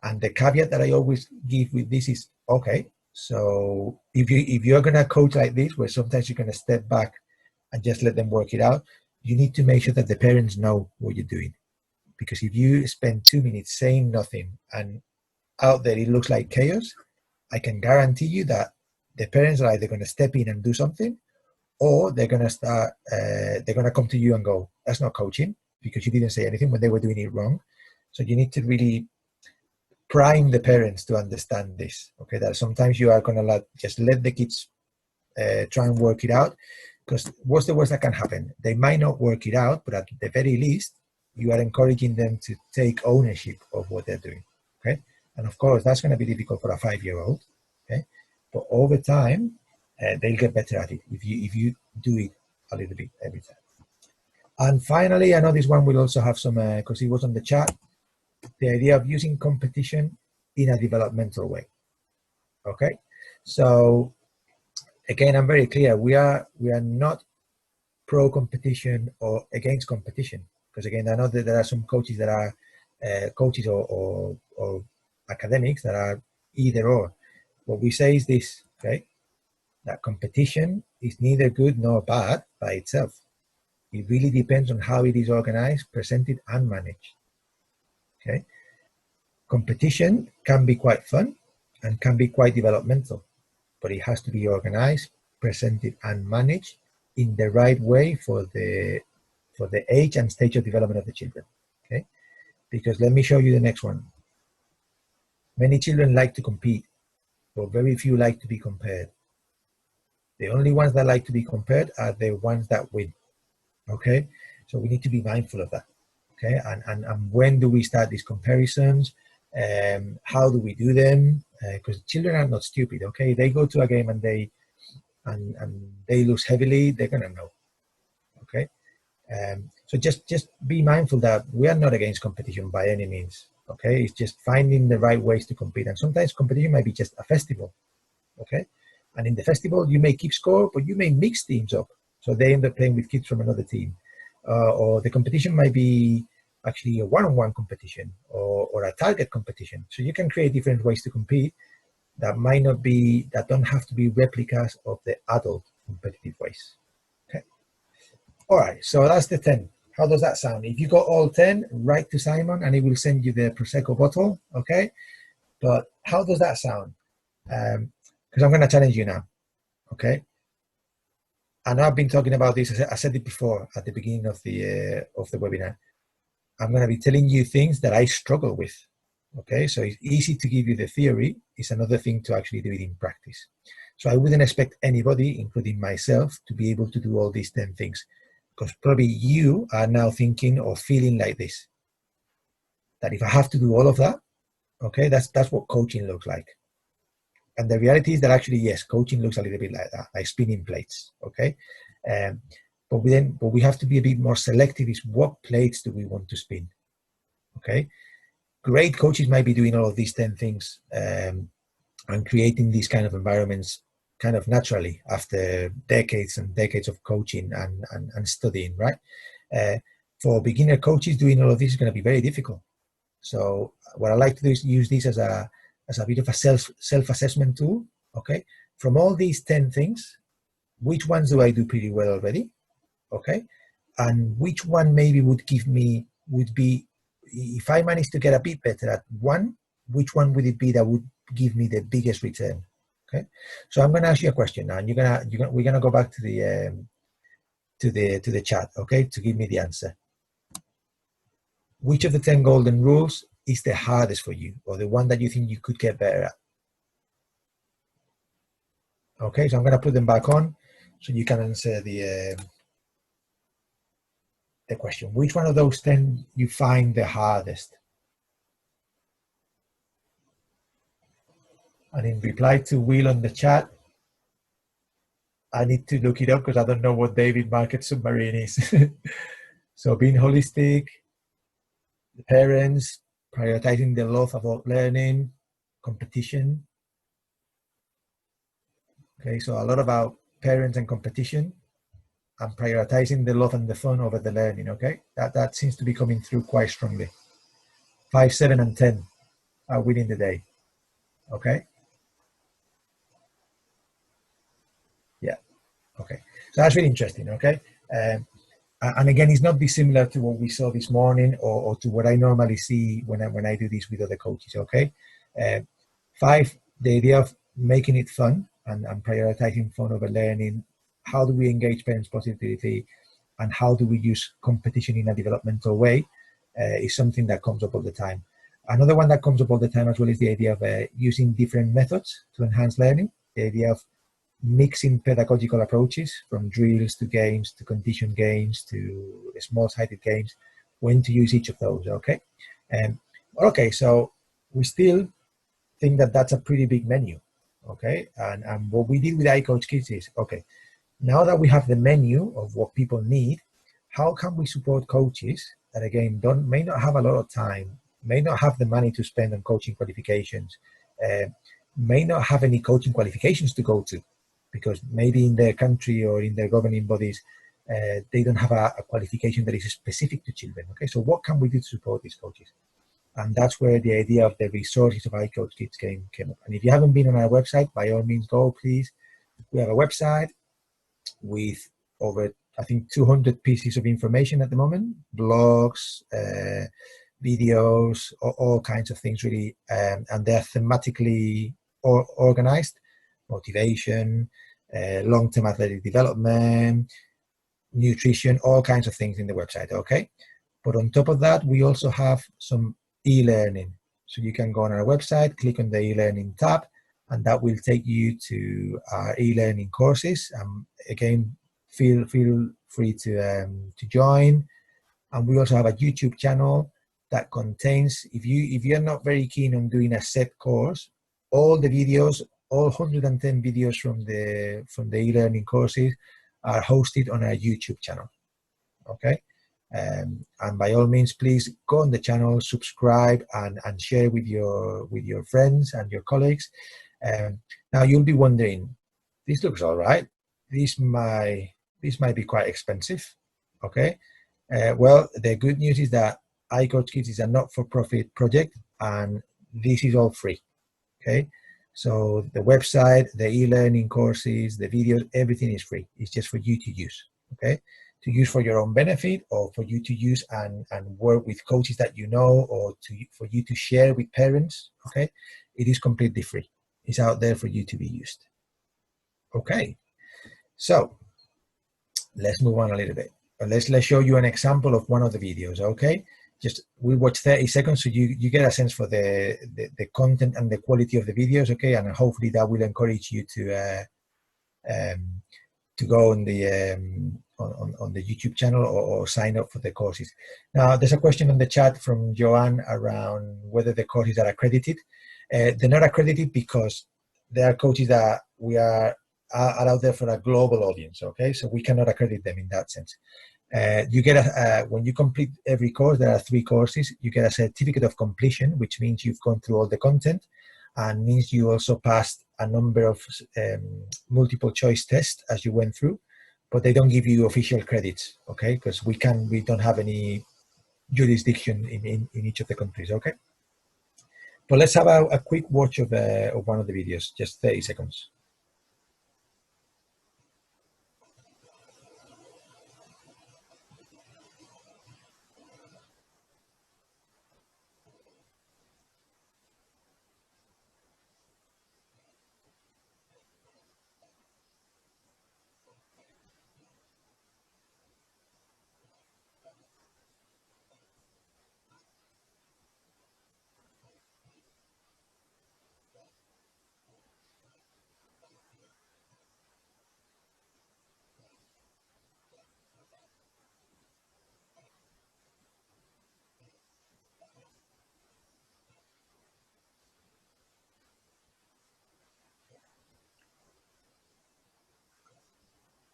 And the caveat that I always give with this is, okay, so if you're going to coach like this, where sometimes you're going to step back and just let them work it out, you need to make sure that the parents know what you're doing. Because if you spend 2 minutes saying nothing and out there it looks like chaos, I can guarantee you that the parents are either going to step in and do something, or they're going to come to you and go, that's not coaching because you didn't say anything when they were doing it wrong. So you need to really prime the parents to understand this, okay? That sometimes you are going to just let the kids try and work it out, because what's the worst that can happen? They might not work it out, but at the very least, you are encouraging them to take ownership of what they're doing, okay? And of course, that's going to be difficult for a 5-year-old, okay? But over time, they'll get better at it if you do it a little bit every time. And finally, I know this one will also have some, because it was on the chat, the idea of using competition in a developmental way. Okay, so again, I'm very clear. We are not pro competition or against competition, because again, I know that there are some coaches that are coaches or academics that are either or. What we say is this, okay, that competition is neither good nor bad by itself. It really depends on how it is organized, presented, and managed. Okay, competition can be quite fun and can be quite developmental, but it has to be organized, presented, and managed in the right way for the age and stage of development of the children. Okay, because let me show you the next one. Many children like to compete, but very few like to be compared. The only ones that like to be compared are the ones that win. Okay, so we need to be mindful of that. Okay, and when do we start these comparisons? How do we do them? Because children are not stupid. Okay, they go to a game and they lose heavily, they're gonna know. Okay, so just be mindful that we are not against competition by any means. Okay, it's just finding the right ways to compete, and sometimes competition might be just a festival. Okay, and in the festival you may keep score, but you may mix teams up, so they end up playing with kids from another team, or the competition might be actually a one-on-one competition or a target competition. So you can create different ways to compete that don't have to be replicas of the adult competitive ways. Okay. All right. So that's the 10. How does that sound? If you got all 10, write to Simon and he will send you the Prosecco bottle. Okay. But how does that sound? Because I'm going to challenge you now. Okay. And I've been talking about this. I said it before at the beginning of the webinar. I'm going to be telling you things that I struggle with. Okay, so it's easy to give you the theory. It's another thing to actually do it in practice. So I wouldn't expect anybody, including myself, to be able to do all these 10 things, because probably you are now thinking or feeling like this, that if I have to do all of that, okay, that's what coaching looks like. And the reality is that actually, yes, coaching looks a little bit like that, like spinning plates. Okay, but we have to be a bit more selective. Is what plates do we want to spin? Okay. Great coaches might be doing all of these 10 things and creating these kind of environments kind of naturally after decades and decades of coaching and studying, right? For beginner coaches, doing all of this is going to be very difficult. So what I like to do is use this as a bit of a self-assessment tool. Okay, from all these 10 things, which ones do I do pretty well already? Okay, and which one maybe would be, if I manage to get a bit better at one, which one would it be that would give me the biggest return? Okay, so I'm going to ask you a question now, and we're gonna go back to the chat, okay, to give me the answer. Which of the 10 golden rules is the hardest for you, or the one that you think you could get better at? Okay, so I'm going to put them back on so you can answer the question. Which one of those 10 you find the hardest? And in reply to Will on the chat, I need to look it up because I don't know what David Market Submarine is. So being holistic, the parents, prioritizing the love about learning, competition. Okay, so a lot about parents and competition, and prioritizing the love and the fun over the learning. Okay, that seems to be coming through quite strongly. 5, 7, and 10 are winning the day. Okay. Yeah. Okay. So that's really interesting. Okay. And again, it's not dissimilar to what we saw this morning or to what I normally see when I do this with other coaches. Okay. 5, the idea of making it fun and prioritizing fun over learning. How do we engage parents positively, and how do we use competition in a developmental way is something that comes up all the time. Another one that comes up all the time as well is the idea of using different methods to enhance learning. The idea of mixing pedagogical approaches, from drills to games to condition games to small-sided games, when to use each of those. Okay. Okay, so we still think that that's a pretty big menu. Okay, and what we did with iCoachKids is, okay, now that we have the menu of what people need, how can we support coaches that again may not have a lot of time, may not have the money to spend on coaching qualifications, may not have any coaching qualifications to go to, because maybe in their country or in their governing bodies, they don't have a qualification that is specific to children. Okay, so what can we do to support these coaches? And that's where the idea of the resources of iCoachKids came up. And if you haven't been on our website, by all means, go, please. We have a website with over, I think, 200 pieces of information at the moment, blogs, videos, all kinds of things, really. And they're thematically organized: motivation, long-term athletic development, nutrition, all kinds of things in the website, okay? But on top of that, we also have some e-learning. So you can go on our website, click on the e-learning tab, and that will take you to our e-learning courses. Again, feel free to join. And we also have a YouTube channel that contains, if you're not very keen on doing a set course, all the videos, all 110 videos from the e-learning courses are hosted on our YouTube channel. Okay. And by all means, please go on the channel, subscribe, and share with your friends and your colleagues. Now you'll be wondering, this looks all right. This might be quite expensive. Okay. Well, the good news is that iCoachKids is a not-for-profit project, and this is all free. Okay. So the website, the e-learning courses, the videos, everything is free. It's just for you to use. Okay. To use for your own benefit, or for you to use and work with coaches that you know, or for you to share with parents. Okay, it is completely free. It's out there for you to be used. Okay, so let's move on a little bit. Let's show you an example of one of the videos. Okay, just we watch 30 seconds so you get a sense for the content and the quality of the videos. Okay, and hopefully that will encourage you to go on the YouTube channel, or sign up for the courses. Now, there's a question on the chat from Joanne around whether the courses are accredited. They're not accredited because they are coaches that we are out there for a global audience. Okay, so we cannot accredit them in that sense. You get when you complete every course, there are 3 courses. You get a certificate of completion, which means you've gone through all the content, and means you also passed a number of multiple choice tests as you went through, but they don't give you official credits, okay? Because we don't have any jurisdiction in each of the countries, okay? But let's have a quick watch of one of the videos, just 30 seconds.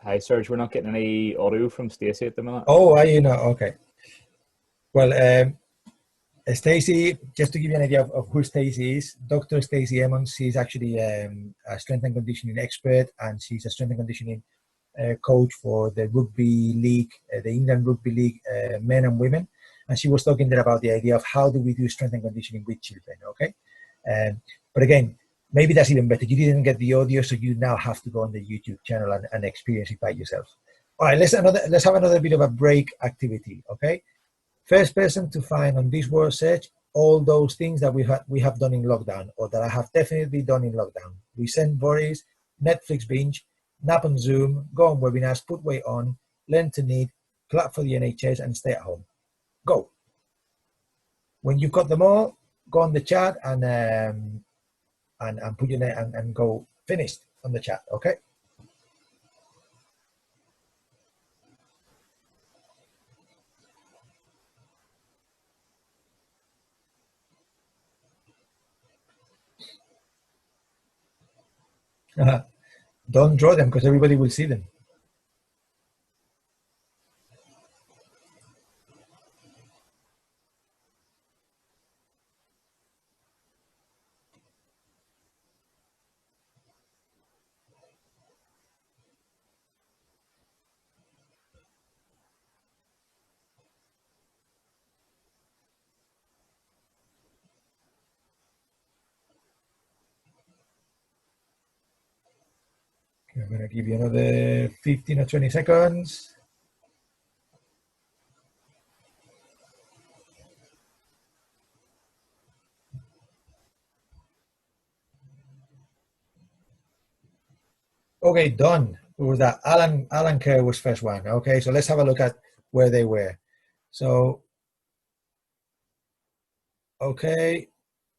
Hi, Serge. We're not getting any audio from Stacey at the minute. Oh, are you not? Okay. Well, Stacey, just to give you an idea of who Stacey is, Dr. Stacey Emmons, she's actually a strength and conditioning expert, and she's a strength and conditioning coach for the rugby league, the England Rugby League, men and women. And she was talking there about the idea of how do we do strength and conditioning with children, okay? But again, maybe that's even better. You didn't get the audio, so you now have to go on the YouTube channel and experience it by yourself. All right, let's have another bit of a break activity, okay? First person to find on this word search all those things that we have done in lockdown, or that I have definitely done in lockdown. Resent worries, Netflix binge, nap on Zoom, go on webinars, put weight on, learn to knit, clap for the NHS, and stay at home. Go. When you've got them all, go on the chat and put your name and go finished on the chat. Okay. Don't draw them because everybody will see them. I'm going to give you another 15 or 20 seconds. Okay, done. Who was that? Alan Kerr was first one. Okay, so let's have a look at where they were. So, okay,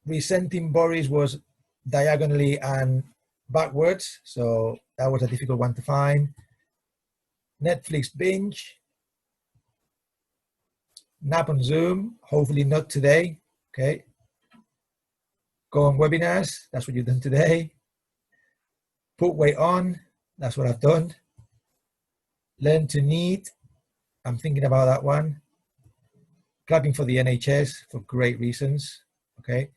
resenting Boris was diagonally and backwards. So that was a difficult one to find. Netflix binge. Nap on Zoom. Hopefully not today. Okay. Go on webinars. That's what you've done today. Put weight on. That's what I've done. Learn to knit. I'm thinking about that one. Clapping for the NHS for great reasons. Okay.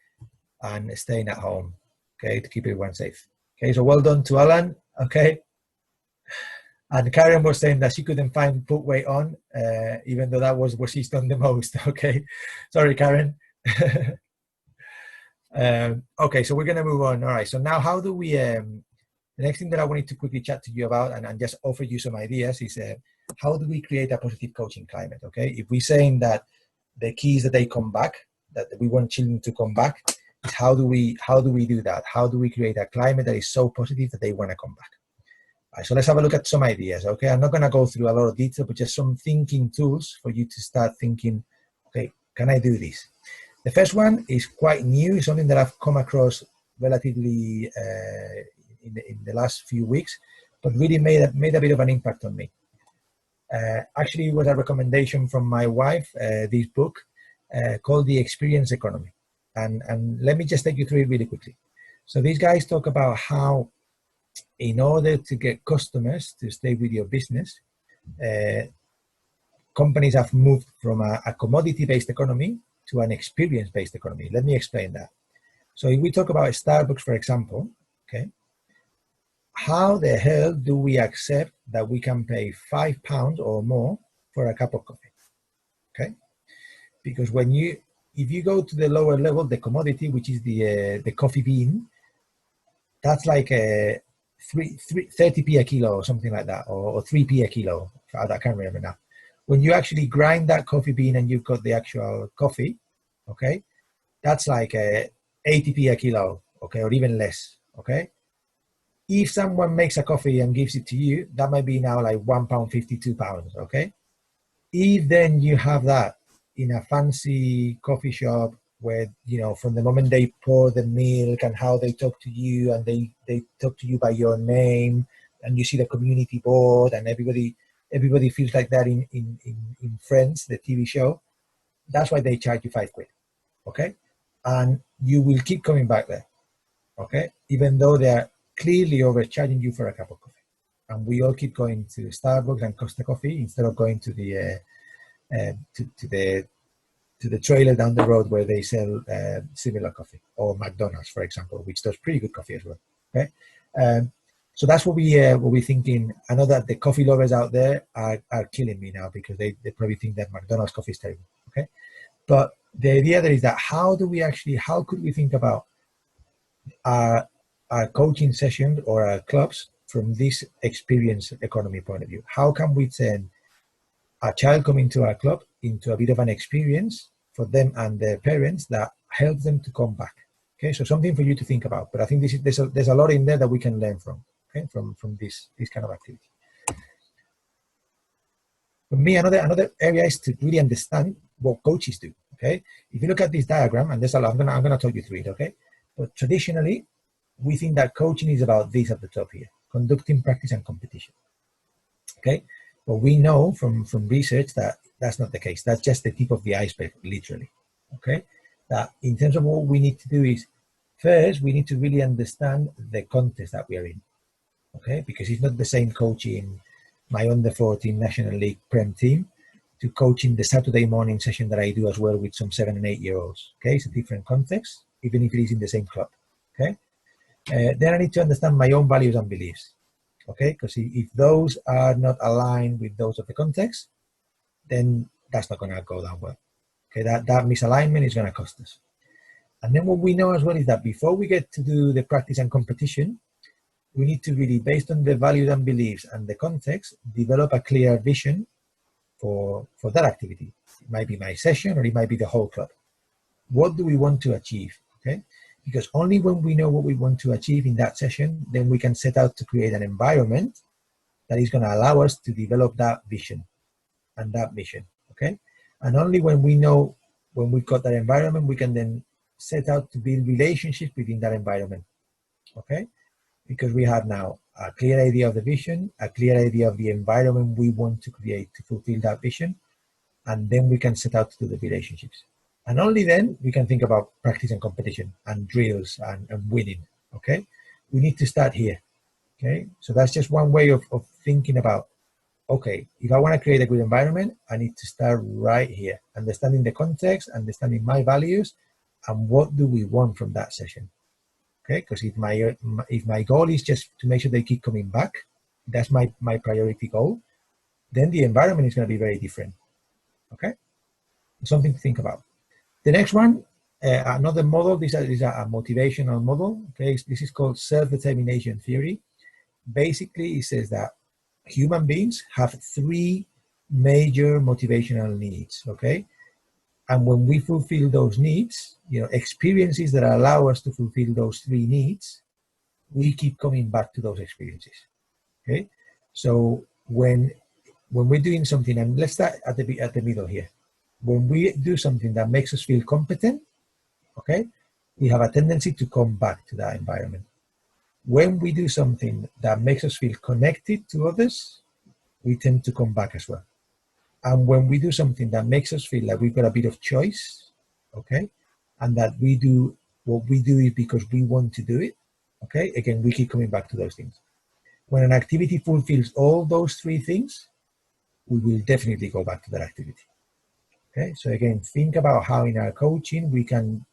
And staying at home. Okay. To keep everyone safe. Okay. So well done to Alan. Okay. And Karen was saying that she couldn't find put weight on, even though that was what she's done the most. Okay. Sorry, Karen. Okay. So we're going to move on. All right. So now how do we, the next thing that I wanted to quickly chat to you about and just offer you some ideas is how do we create a positive coaching climate? Okay. If we're saying that the key is that they come back, that we want children to come back, is how do we do that? How do we create a climate that is so positive that they want to come back? All right, so let's have a look at some ideas. Okay. I'm not going to go through a lot of detail, but just some thinking tools for you to start thinking, okay, can I do this? The first one is quite new. It's something that I've come across relatively in the last few weeks, but really made a bit of an impact on me. Actually, it was a recommendation from my wife, this book called The Experience Economy. And let me just take you through it really quickly. So these guys talk about how in order to get customers to stay with your business, companies have moved from a commodity-based economy to an experience-based economy. Let me explain that. So if we talk about Starbucks, for example, okay, how the hell do we accept that we can pay £5 or more for a cup of coffee? Okay, because if you go to the lower level, the commodity, which is the coffee bean, that's like a 30p a kilo or something like that, or 3p a kilo. I can't remember now. When you actually grind that coffee bean and you've got the actual coffee, okay, that's like 80p a kilo, okay, or even less, okay. If someone makes a coffee and gives it to you, that might be now like £1.50, £2, okay. If then you have that in a fancy coffee shop where, you know, from the moment they pour the milk and how they talk to you and they talk to you by your name and you see the community board and everybody feels like that in Friends, the TV show, that's why they charge you £5, okay? And you will keep coming back there, okay? Even though they're clearly overcharging you for a cup of coffee. And we all keep going to Starbucks and Costa Coffee instead of going to the trailer down the road where they sell similar coffee, or McDonald's, for example, which does pretty good coffee as well. Okay, so that's what we're thinking. I know that the coffee lovers out there are killing me now because they probably think that McDonald's coffee is terrible. Okay, but the idea there is that how could we think about our coaching sessions or our clubs from this experience economy point of view? How can we turn a child coming to our club into a bit of an experience for them and their parents that helps them to come back? Okay, so something for you to think about. But I think there's a lot in there that we can learn from. Okay, from this kind of activity. For me, another area is to really understand what coaches do. Okay, if you look at this diagram, and there's a lot, I'm gonna talk you through it. Okay, but traditionally, we think that coaching is about this at the top here: conducting, practice, and competition. Okay. But we know from research that that's not the case. That's just the tip of the iceberg, literally. Okay, that in terms of what we need to do is, first, we need to really understand the context that we are in. Okay, because it's not the same coaching my under 14 National League Prem team to coaching the Saturday morning session that I do as well with some 7 and 8 year olds. Okay, it's a different context, even if it is in the same club. Okay, then I need to understand my own values and beliefs. Okay, because if those are not aligned with those of the context, then that's not going to go down well. Okay, that misalignment is going to cost us. And then what we know as well is that before we get to do the practice and competition, we need to really, based on the values and beliefs and the context, develop a clear vision for that activity. It might be my session or it might be the whole club. What do we want to achieve? Okay, because only when we know what we want to achieve in that session, then we can set out to create an environment that is going to allow us to develop that vision and that mission. Okay, and only when we know, when we've got that environment, we can then set out to build relationships within that environment. Okay, because we have now a clear idea of the vision, a clear idea of the environment we want to create to fulfill that vision, and then we can set out to do the relationships. And only then we can think about practice and competition and drills and winning. Okay, we need to start here. Okay, so that's just one way of thinking about, okay, if I want to create a good environment, I need to start right here, understanding the context, understanding my values, and what do we want from that session. Okay, because if my goal is just to make sure they keep coming back, that's my priority goal, then the environment is going to be very different. Okay, something to think about. The next one, another model, this is a motivational model. Okay, this is called self-determination theory. Basically, it says that human beings have three major motivational needs. Okay, and when we fulfill those needs, experiences that allow us to fulfill those three needs, we keep coming back to those experiences. Okay, so when we're doing something, and let's start at the middle here. When we do something that makes us feel competent, okay, we have a tendency to come back to that environment. When we do something that makes us feel connected to others, we tend to come back as well. And when we do something that makes us feel like we've got a bit of choice, okay, and that we do what we do is because we want to do it, okay, again, we keep coming back to those things. When an activity fulfills all those three things, we will definitely go back to that activity. Okay, so again, think about how in our coaching we can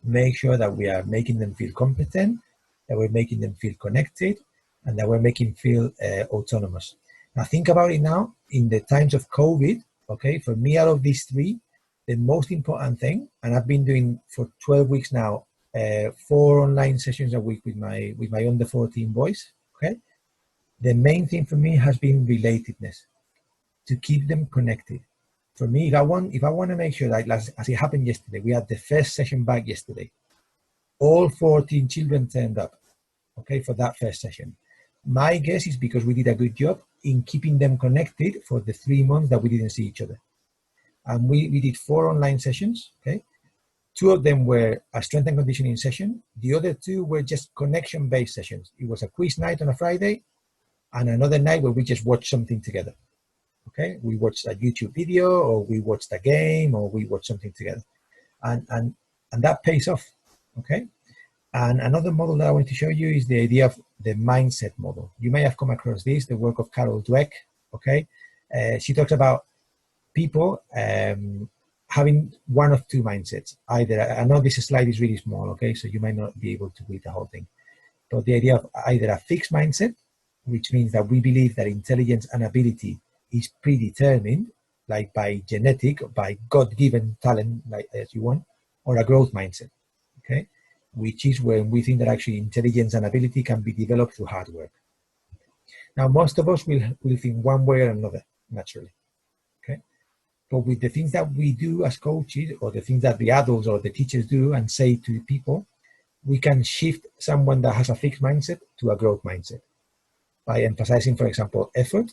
make sure that we are making them feel competent, that we're making them feel connected, and that we're making them feel autonomous. Now think about it now, in the times of COVID, okay, for me out of these three, the most important thing, and I've been doing for 12 weeks now, 4 online sessions a week with my under 14 boys, okay, the main thing for me has been relatedness, to keep them connected. For me, if I want to make sure that, as it happened yesterday, we had the first session back yesterday. All 14 children turned up, okay, for that first session. My guess is because we did a good job in keeping them connected for the 3 months that we didn't see each other. And we did 4 online sessions, okay? 2 of them were a strength and conditioning session. The other 2 were just connection-based sessions. It was a quiz night on a Friday and another night where we just watched something together. Okay, we watched a YouTube video, or we watched a game, or we watched something together, and that pays off. Okay, and another model that I want to show you is the idea of the mindset model. You may have come across this, the work of Carol Dweck. Okay, she talks about people having one of 2 mindsets. Either, I know this slide is really small, okay, so you might not be able to read the whole thing, but the idea of either a fixed mindset, which means that we believe that intelligence and ability is predetermined, like by genetic, by God-given talent, like as you want, or a growth mindset, okay, which is when we think that actually intelligence and ability can be developed through hard work. Now, most of us will think one way or another, naturally, okay, but with the things that we do as coaches, or the things that the adults or the teachers do and say to people, we can shift someone that has a fixed mindset to a growth mindset by emphasizing, for example, effort,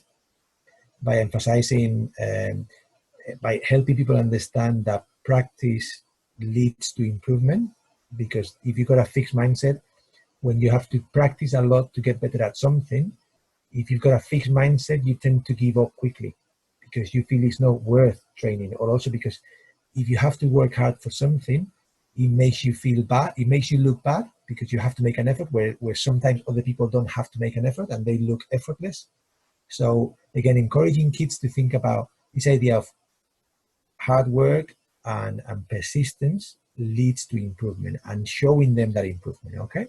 by emphasizing, by helping people understand that practice leads to improvement. Because if you've got a fixed mindset, when you have to practice a lot to get better at something, if you've got a fixed mindset, you tend to give up quickly because you feel it's not worth training, or also because if you have to work hard for something, it makes you feel bad, it makes you look bad because you have to make an effort, where sometimes other people don't have to make an effort and they look effortless. So again, encouraging kids to think about this idea of hard work and persistence leads to improvement, and showing them that improvement, okay?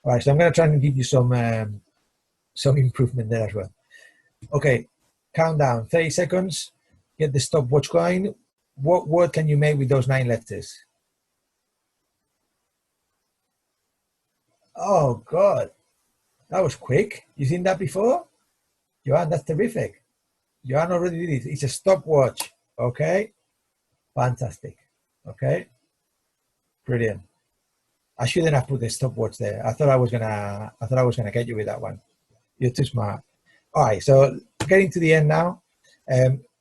All right, so I'm going to try and give you some improvement there as well. Okay, countdown, 30 seconds, get the stopwatch going. What word can you make with those 9 letters? Oh, God. That was quick. You seen that before? Joanne, that's terrific. Joanne already did it. It's a stopwatch. Okay. Fantastic. Okay. Brilliant. I shouldn't have put the stopwatch there. I thought I was gonna get you with that one. You're too smart. All right. So getting to the end now.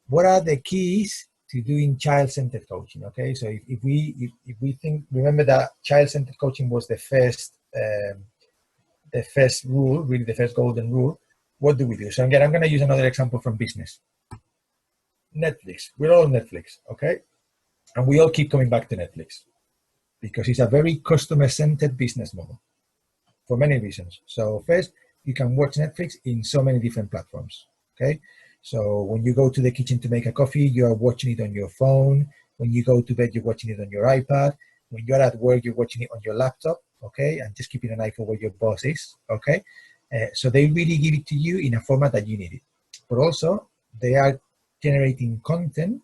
What are the keys to doing child-centered coaching? Okay. So if we think, remember that child-centered coaching was the first rule, really the first golden rule. What do we do? So again, I'm going to use another example from business. Netflix. We're all on Netflix, okay? And we all keep coming back to Netflix because it's a very customer-centered business model for many reasons. So first, you can watch Netflix in so many different platforms, okay? So when you go to the kitchen to make a coffee, you are watching it on your phone. When you go to bed, you're watching it on your iPad. When you're at work, you're watching it on your laptop, okay? And just keeping an eye for where your boss is, okay? So they really give it to you in a format that you need it. But also, they are generating content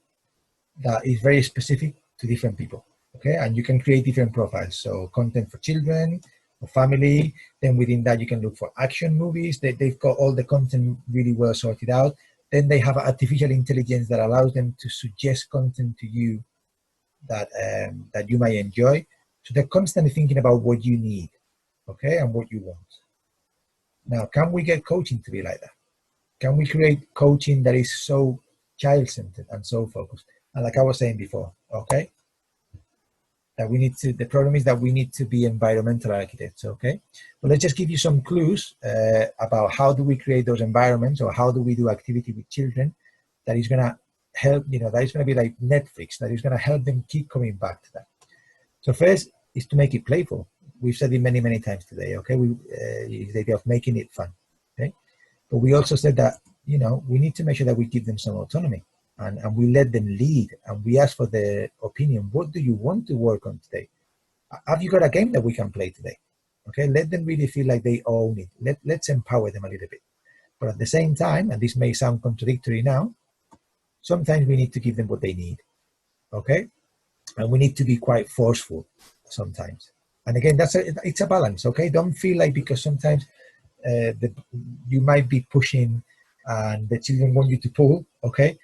that is very specific to different people, okay? And you can create different profiles. So content for children, for family. Then within that, you can look for action movies. They've got all the content really well sorted out. Then they have artificial intelligence that allows them to suggest content to you that you might enjoy. So they're constantly thinking about what you need, okay, and what you want. Now, can we get coaching to be like that? Can we create coaching that is so child-centered and so focused? And like I was saying before, okay, that we need to, the problem is that we need to be environmental architects, okay? But let's just give you some clues about how do we create those environments, or how do we do activity with children that is going to help, that is going to be like Netflix, that is going to help them keep coming back to that. So first is to make it playful. We've said it many, many times today, okay? The idea of making it fun, okay? But we also said that, we need to make sure that we give them some autonomy and we let them lead and we ask for their opinion. What do you want to work on today? Have you got a game that we can play today? Okay, let them really feel like they own it. Let's empower them a little bit. But at the same time, and this may sound contradictory now, sometimes we need to give them what they need, okay? And we need to be quite forceful sometimes. And again, it's a balance, okay? Don't feel like because sometimes you might be pushing and the children want you to pull, okay?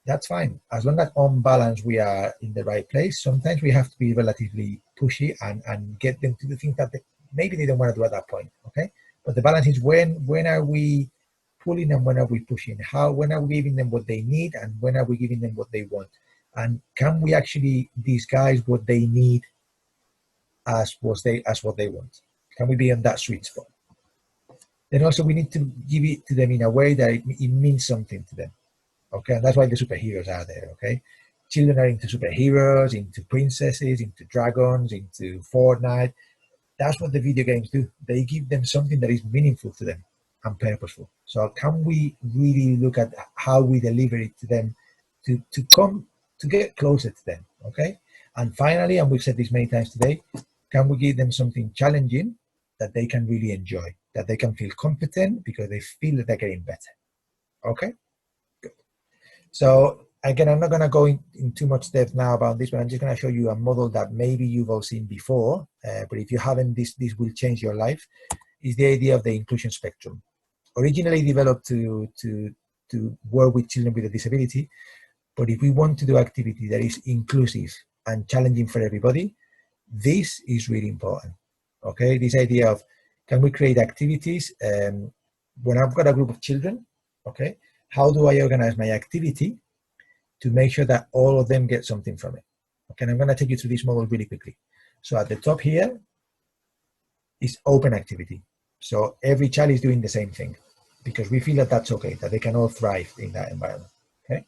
That's fine. As long as on balance we are in the right place, sometimes we have to be relatively pushy and get them to do things that maybe they don't want to do at that point, okay? But the balance is when are we pulling and when are we pushing? When are we giving them what they need and when are we giving them what they want? And can we actually disguise what they need as what they want? Can we be on that sweet spot? Then also we need to give it to them in a way that it means something to them. Okay, and that's why the superheroes are there, okay? Children are into superheroes, into princesses, into dragons, into Fortnite. That's what the video games do. They give them something that is meaningful to them and purposeful. So can we really look at how we deliver it to them to get closer to them, okay? And finally, and we've said this many times today, can we give them something challenging that they can really enjoy, that they can feel competent because they feel that they're getting better, okay? So again, I'm not going to go in too much depth now about this, but I'm just going to show you a model that maybe you've all seen before, but if you haven't, this will change your life, is the idea of the inclusion spectrum. Originally developed to work with children with a disability, but if we want to do activity that is inclusive and challenging for everybody, this is really important, okay? This idea of, can we create activities when I've got a group of children, okay? How do I organize my activity to make sure that all of them get something from it? Okay, and I'm going to take you through this model really quickly. So at the top here is open activity. So every child is doing the same thing because we feel that that's okay, that they can all thrive in that environment, okay?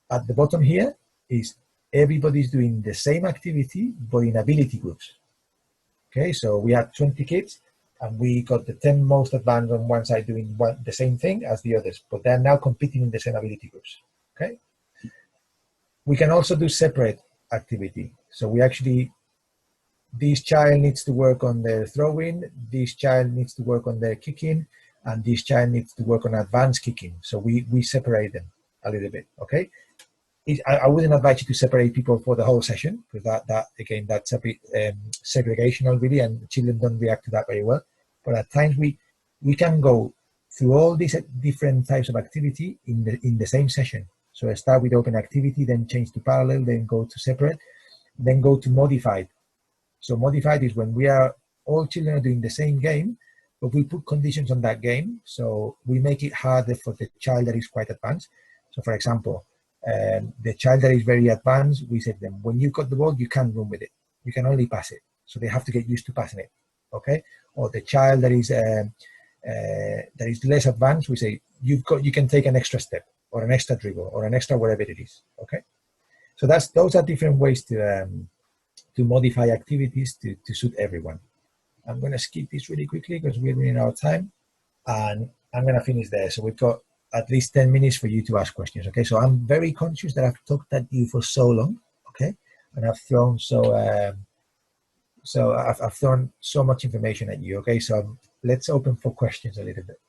At the bottom here is everybody's doing the same activity, but in ability groups, okay? So we have 20 kids, and we got the 10 most advanced on one side doing the same thing as the others, but they're now competing in the same ability groups, okay? We can also do separate activity. So we actually, this child needs to work on their throwing, this child needs to work on their kicking, and this child needs to work on advanced kicking. So we separate them a little bit, okay? I wouldn't advise you to separate people for the whole session, because that again, that's a bit segregational really, and children don't react to that very well. But at times we we can go through all these different types of activity in the same session. So I start with open activity, then change to parallel, then go to separate, then go to modified. So modified is when we are all children are doing the same game, but we put conditions on that game. So we make it harder for the child that is quite advanced. So for example, the child that is very advanced, we say to them, when you've got the ball, you can't run with it. You can only pass it. So they have to get used to passing it. Okay. Or the child that is less advanced, we say, you can take an extra step or an extra dribble or an extra whatever it is. Okay. So those are different ways to modify activities to suit everyone. I'm going to skip this really quickly because we're running out of time, and I'm going to finish there. So we've got at least 10 minutes for you to ask questions. Okay. So I'm very conscious that I've talked at you for so long. Okay. And I've thrown I've thrown so much information at you. Okay. So let's open for questions a little bit.